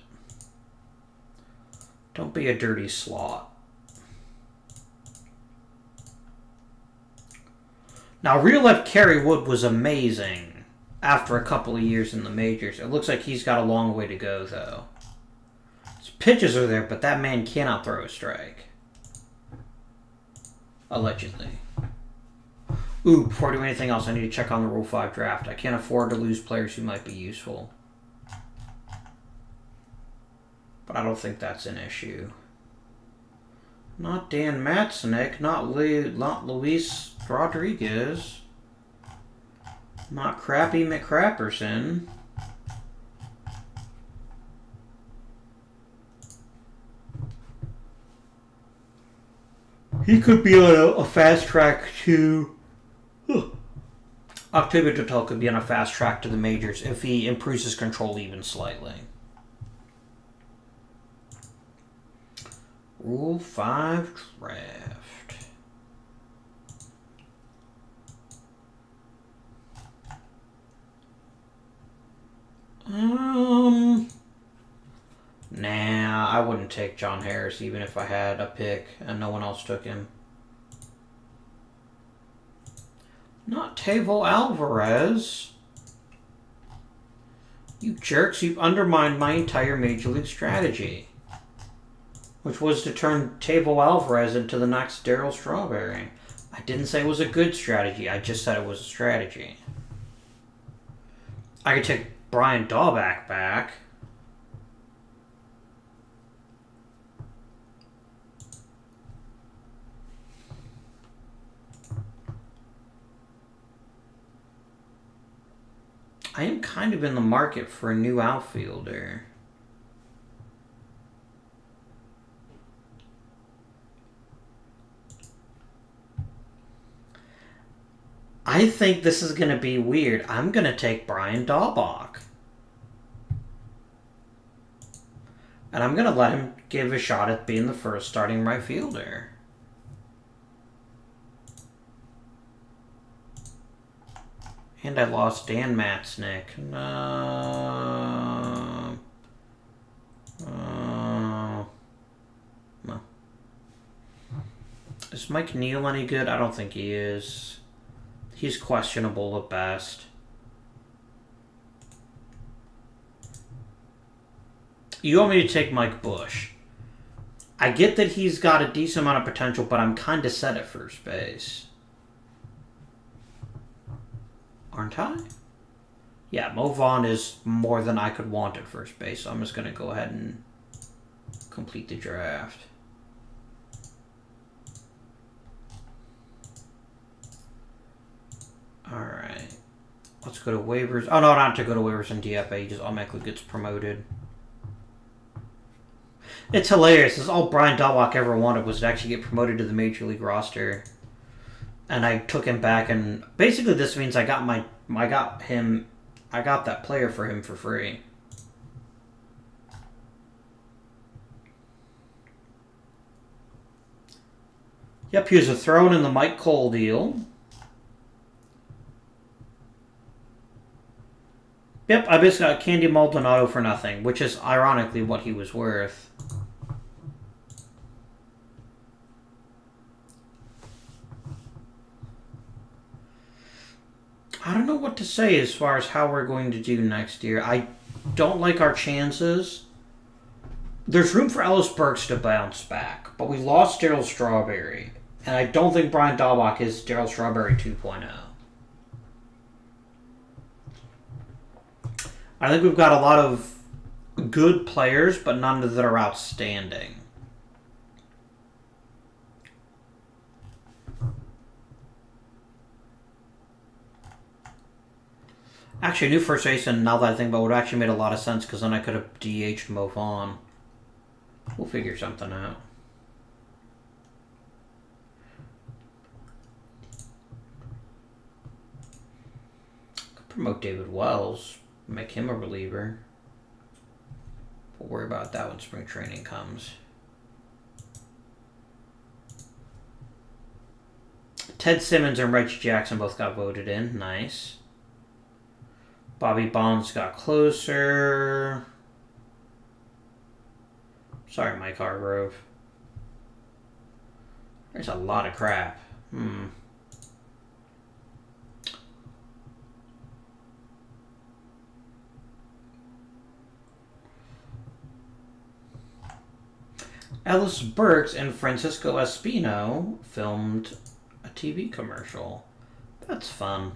[SPEAKER 1] Don't be a dirty slot. Now, real life Kerry Wood was amazing after a couple of years in the majors. It looks like he's got a long way to go, though. His pitches are there, but that man cannot throw a strike. Allegedly. Ooh, before I do anything else, I need to check on the Rule 5 draft. I can't afford to lose players who might be useful. But I don't think that's an issue. Not Dan Matsunik, not Luis Rodriguez, not Crappy McCrapperson. He could be on a fast track to... Octavio Dotel could be on a fast track to the majors if he improves his control even slightly. Rule 5 draft. Nah, I wouldn't take John Harris even if I had a pick and no one else took him. Not Tavo Alvarez. You jerks, you've undermined my entire Major League strategy, which was to turn Tavo Alvarez into the next Darryl Strawberry. I didn't say it was a good strategy. I just said it was a strategy. I could take Brian Dahlback back. I am kind of in the market for a new outfielder. I think this is going to be weird. I'm going to take Brian Dahlbach. And I'm going to let him give a shot at being the first starting right fielder. And I lost Dan Matsunik. No. No. Is Mike Neal any good? I don't think he is. He's questionable at best. You want me to take Mike Bush? I get that he's got a decent amount of potential, but I'm kind of set at first base. Aren't I? Yeah, Mo Vaughn is more than I could want at first base, so I'm just going to go ahead and complete the draft. Alright. Let's go to waivers. Oh, no, not to go to waivers and DFA. He just automatically gets promoted. It's hilarious. This is all Brian Dahlbach ever wanted was to actually get promoted to the Major League roster. And I took him back, and basically this means I got that player for him for free. Yep, he was a thrown in the Mike Cole deal. Yep, I basically got Candy Maldonado for nothing, which is ironically what he was worth. I don't know what to say as far as how we're going to do next year. I don't like our chances. There's room for Ellis Burks to bounce back, but we lost Darryl Strawberry, and I don't think Brian Dahlbach is Darryl Strawberry 2.0. I think we've got a lot of good players, but none that are outstanding. Actually, a new first baseman, now that I think about it, would have actually made a lot of sense, because then I could have DH'd Mo Vaughn. We'll figure something out. Could promote David Wells, make him a reliever. We'll worry about that when spring training comes. Ted Simmons and Reggie Jackson both got voted in. Nice. Bobby Bonds got closer. Sorry, Mike Hargrove. There's a lot of crap. Ellis Burks and Francisco Espino filmed a TV commercial. That's fun.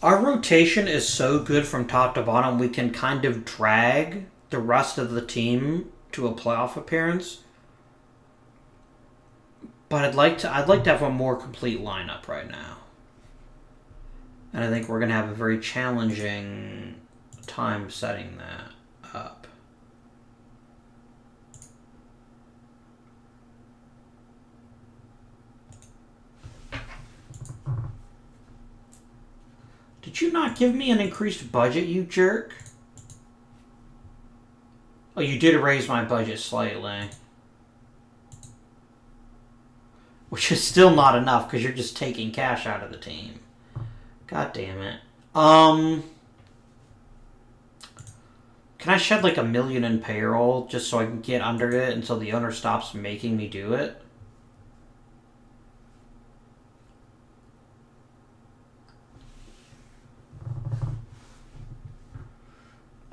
[SPEAKER 1] Our rotation is so good from top to bottom, we can kind of drag the rest of the team to a playoff appearance. But I'd like to have a more complete lineup right now. And I think we're going to have a very challenging time setting that up. Did you not give me an increased budget, you jerk? Oh, you did raise my budget slightly. Which is still not enough, because you're just taking cash out of the team. God damn it. Can I shed like $1 million in payroll, just so I can get under it until the owner stops making me do it?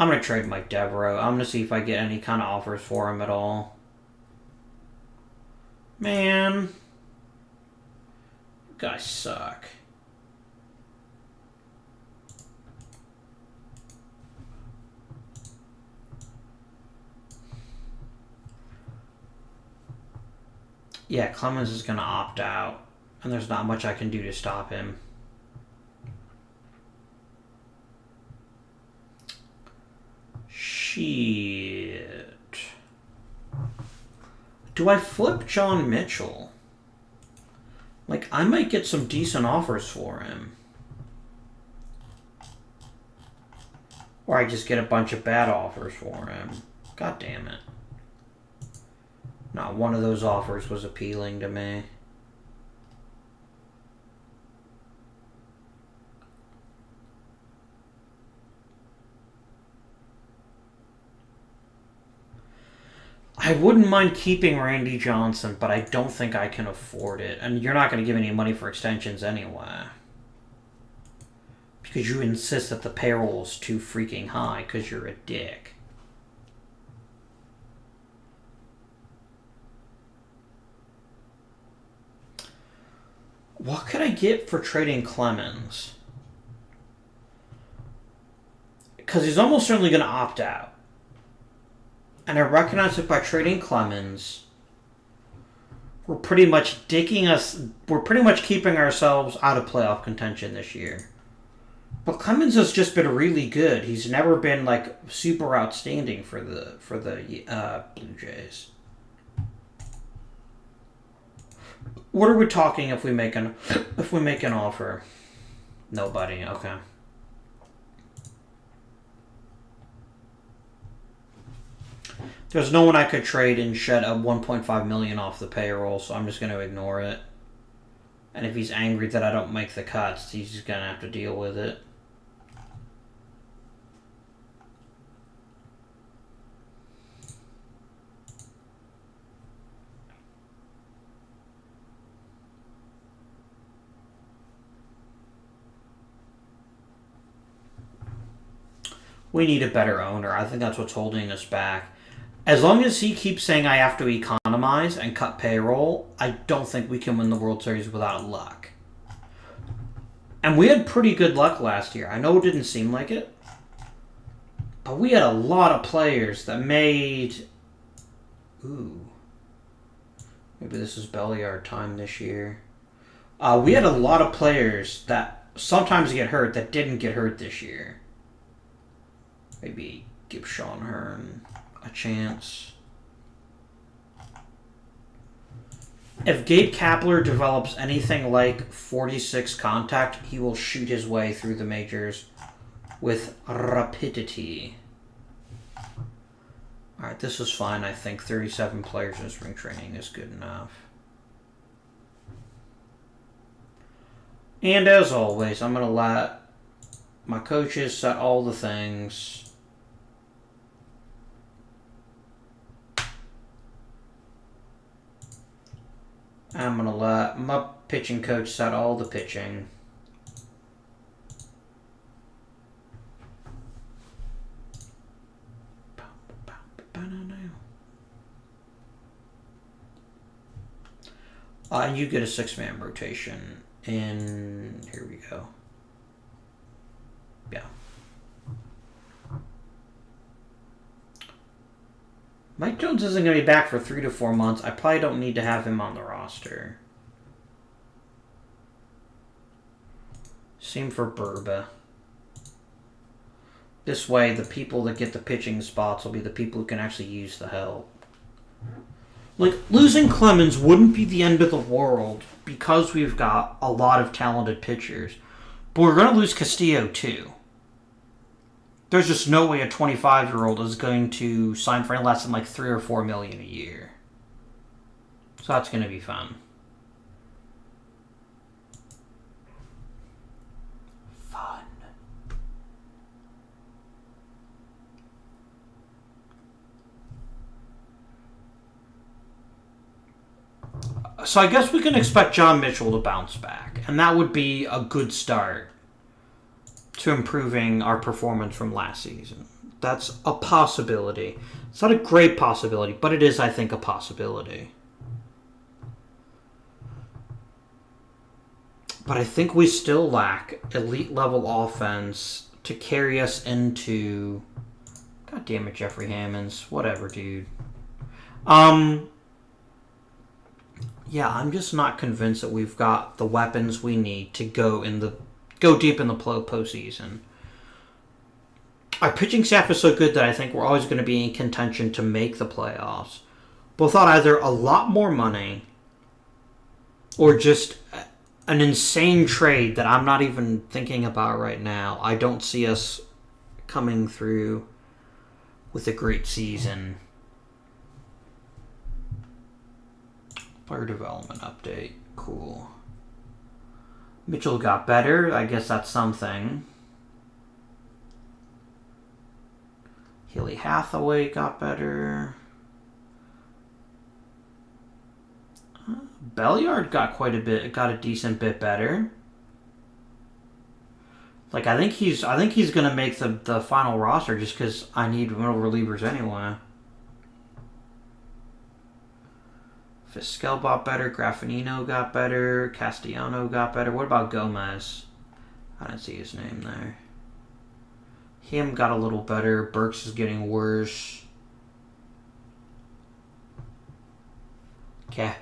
[SPEAKER 1] I'm going to trade Mike Devereaux. I'm going to see if I get any kind of offers for him at all. Man. You guys suck. Yeah, Clemens is going to opt out. And there's not much I can do to stop him. Shit. Do I flip John Mitchell? Like, I might get some decent offers for him. Or I just get a bunch of bad offers for him. God damn it. Not one of those offers was appealing to me. I wouldn't mind keeping Randy Johnson, but I don't think I can afford it. And you're not going to give any money for extensions anyway. Because you insist that the payroll is too freaking high because you're a dick. What could I get for trading Clemens? Because he's almost certainly going to opt out. And I recognize that by trading Clemens, we're pretty much keeping ourselves out of playoff contention this year. But Clemens has just been really good. He's never been like super outstanding for the Blue Jays. What are we talking if we make an offer? Nobody. Okay. There's no one I could trade and shed a $1.5 million off the payroll, so I'm just going to ignore it. And if he's angry that I don't make the cuts, he's just going to have to deal with it. We need a better owner. I think that's what's holding us back. As long as he keeps saying I have to economize and cut payroll, I don't think we can win the World Series without luck. And we had pretty good luck last year. I know it didn't seem like it, but we had a lot of players that made... Ooh. Maybe this is Belliard time this year. We had a lot of players that sometimes get hurt that didn't get hurt this year. Maybe give Sean Hearn a chance. If Gabe Kapler develops anything like 46 contact, he will shoot his way through the majors with rapidity. Alright, this is fine. I think 37 players in spring training is good enough. And as always, I'm going to let my coaches set all the things. I'm going to let my pitching coach set all the pitching. And you get a 6-man rotation. And here we go. Yeah. Mike Jones isn't going to be back for 3 to 4 months. I probably don't need to have him on the roster. Same for Burba. This way, the people that get the pitching spots will be the people who can actually use the help. Like, losing Clemens wouldn't be the end of the world because we've got a lot of talented pitchers. But we're going to lose Castillo, too. There's just no way a 25-year-old is going to sign for less than like $3 or $4 million a year. So that's going to be fun. Fun. So I guess we can expect John Mitchell to bounce back, and that would be a good start to improving our performance from last season. That's a possibility. It's not a great possibility, but it is, I think, a possibility. But I think we still lack elite level offense to carry us into... God damn it, Jeffrey Hammonds. Whatever, dude. Yeah, I'm just not convinced that we've got the weapons we need to go deep in the postseason. Our pitching staff is so good that I think we're always going to be in contention to make the playoffs. But without either a lot more money or just an insane trade that I'm not even thinking about right now, I don't see us coming through with a great season. Player development update. Cool. Mitchell got better. I guess that's something. Healy Hathaway got better. Belliard got got a decent bit better. Like I think he's gonna make the final roster just because I need middle relievers anyway. Vizquel got better. Graffinino got better. Castellano got better. What about Gomez? I didn't see his name there. Him got a little better. Burks is getting worse. Okay.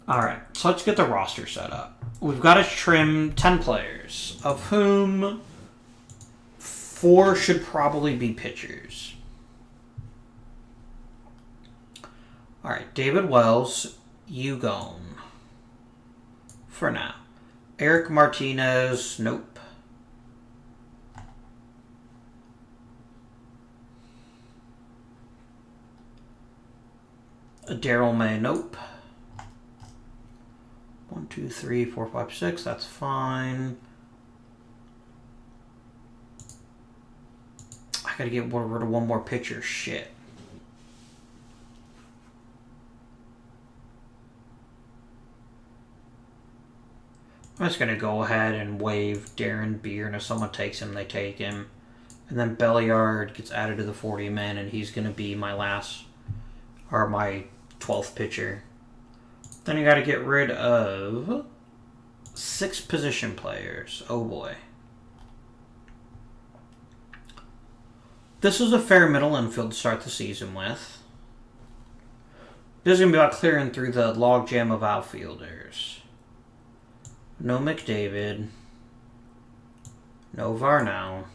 [SPEAKER 1] Alright, so let's get the roster set up. We've got to trim 10 players, of whom 4 should probably be pitchers. Alright, David Wells, you gone. For now. Eric Martinez, nope. Daryl May, nope. 1, 2, 3, 4, 5, 6, that's fine. I gotta get rid of one more pitcher, shit. I'm just going to go ahead and waive Darren Beer, and if someone takes him, they take him. And then Belliard gets added to the 40-man, and he's going to be my my 12th pitcher. Then you got to get rid of 6 position players. Oh boy. This is a fair middle infield to start the season with. This is going to be about clearing through the logjam of outfielders. No McDavid. No Varnell.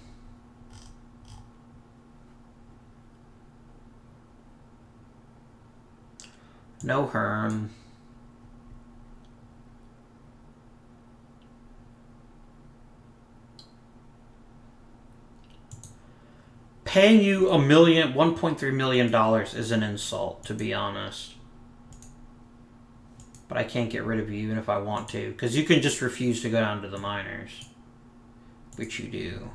[SPEAKER 1] No Hearn. Paying you $1.3 million is an insult, to be honest. But I can't get rid of you even if I want to, because you can just refuse to go down to the minors, which you do.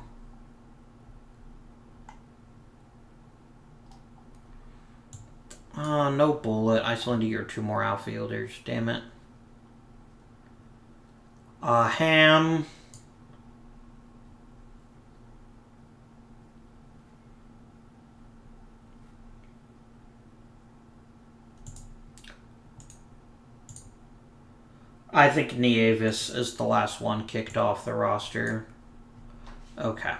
[SPEAKER 1] No Bullet. I still need your 2 more outfielders. Damn it. Ham. I think Nieves is the last one kicked off the roster. Okay.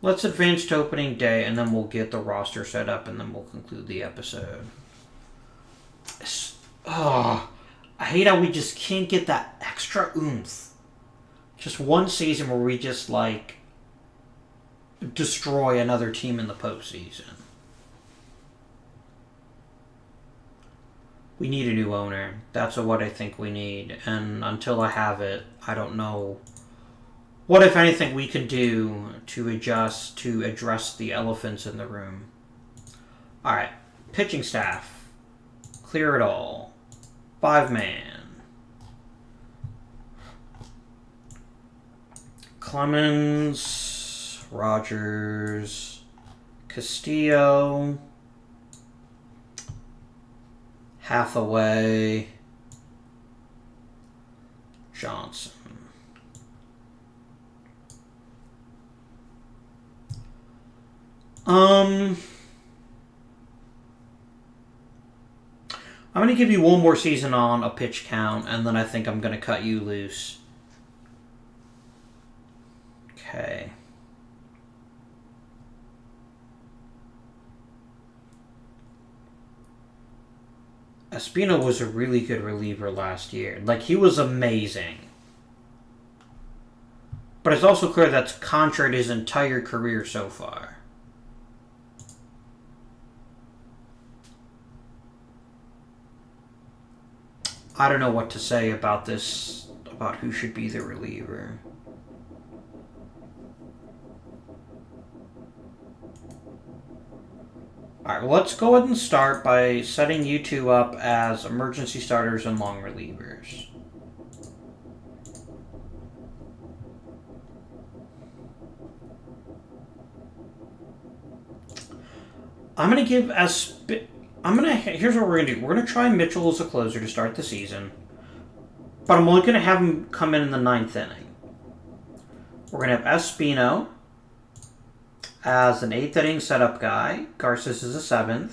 [SPEAKER 1] Let's advance to opening day, and then we'll get the roster set up, and then we'll conclude the episode. I hate how we just can't get that extra oomph. Just one season where we just, like, destroy another team in the postseason. We need a new owner. That's what I think we need. And until I have it, I don't know what, if anything, we can do to address the elephants in the room. Alright. Pitching staff. Clear it all. 5-man. Clemens. Rogers. Castillo. Hathaway, Johnson. I'm going to give you one more season on a pitch count, and then I think I'm going to cut you loose. Okay. Espino was a really good reliever last year. Like, he was amazing. But it's also clear that's contrary to his entire career so far. I don't know what to say about this about who should be the reliever. Alright, well, let's go ahead and start by setting you two up as emergency starters and long relievers. I'm going to give here's what we're going to do. We're going to try Mitchell as a closer to start the season. But I'm only going to have him come in the 9th inning. We're going to have Espino as an 8th inning setup guy. Garces is a 7th.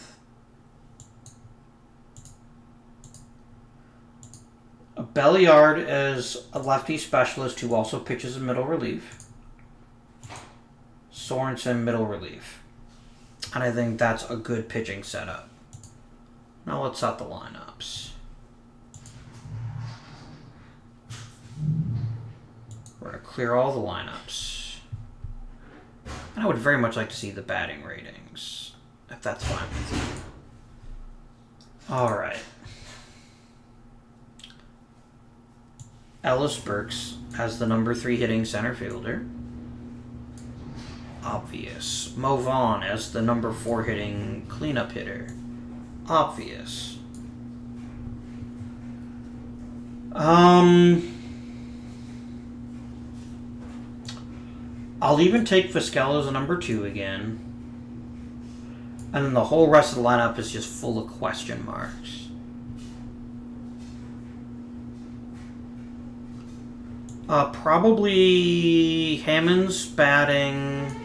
[SPEAKER 1] Belliard is a lefty specialist who also pitches in middle relief. Sorensen, middle relief. And I think that's a good pitching setup. Now let's set the lineups. We're going to clear all the lineups. And I would very much like to see the batting ratings, if that's fine with you. Alright. Ellis Burks as the number 3 hitting center fielder. Obvious. Mo Vaughn as the number 4 hitting cleanup hitter. Obvious. I'll even take Vizquel as a number 2 again. And then the whole rest of the lineup is just full of question marks. Probably Hammond's batting.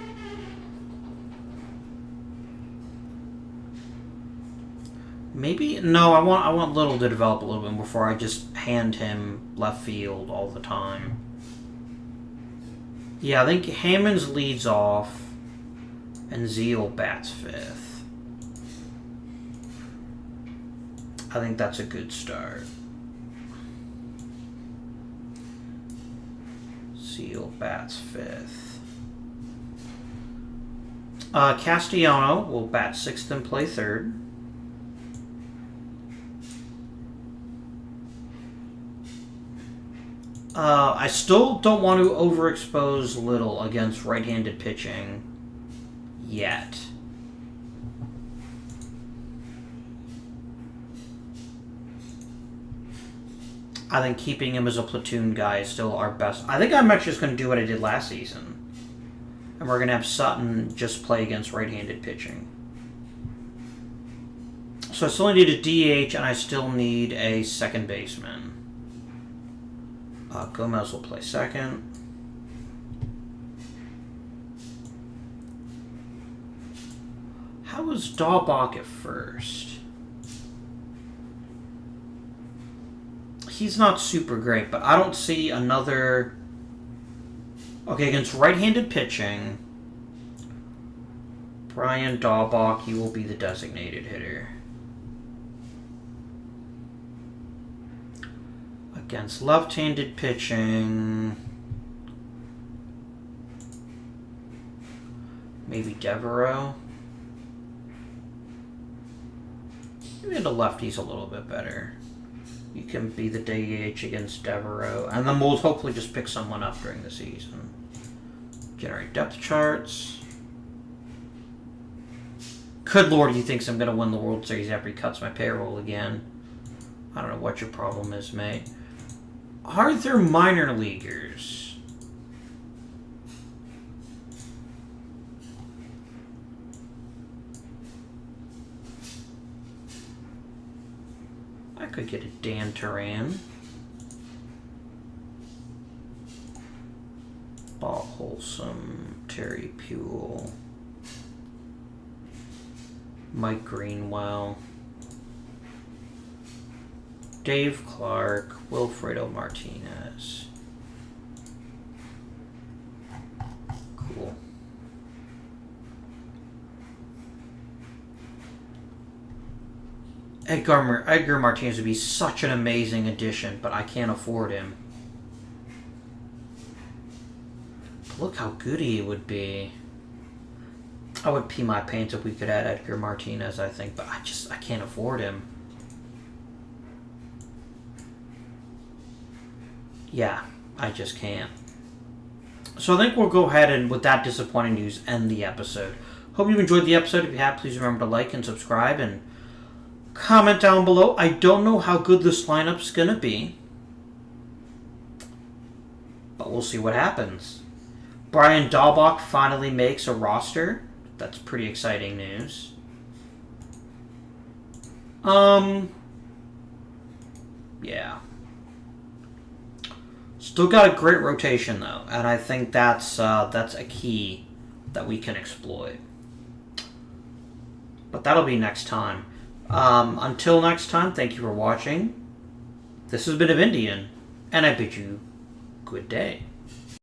[SPEAKER 1] Maybe no. I want Little to develop a little bit before I just hand him left field all the time. Yeah, I think Hammond's leads off, and Zeal bats 5th. I think that's a good start. Zeal bats 5th. Castellano will bat 6th and play 3rd. I still don't want to overexpose Little against right-handed pitching yet. I think keeping him as a platoon guy is still our best. I think I'm actually just going to do what I did last season. And we're going to have Sutton just play against right-handed pitching. So I still need a DH, and I still need a second baseman. Gomez will play second. How was Dahlbach at first? He's not super great, but I don't see another... Okay, against right-handed pitching, Brian Dahlbach, he will be the designated hitter. Against left-handed pitching, maybe Devereaux. Maybe the lefty's a little bit better. You can be the DH against Devereaux, and then we'll hopefully just pick someone up during the season. Generate depth charts. Good Lord, he thinks I'm going to win the World Series after he cuts my payroll again. I don't know what your problem is, mate. Are there minor leaguers? I could get a Dan Turan. Bob Wholesome, Terry Puel, Mike Greenwell, Dave Clark, Wilfredo Martinez. Cool. Edgar Martinez would be such an amazing addition, but I can't afford him. Look how good he would be. I would pee my pants if we could add Edgar Martinez, I think, but I can't afford him. Yeah, I just can't. So I think we'll go ahead and, with that disappointing news, end the episode. Hope you enjoyed the episode. If you have, please remember to like and subscribe and comment down below. I don't know how good this lineup's going to be, but we'll see what happens. Brian Dahlbach finally makes a roster. That's pretty exciting news. Yeah. Still got a great rotation though, and I think that's a key that we can exploit. But that'll be next time. Until next time, thank you for watching. This has been Indian, and I bid you good day.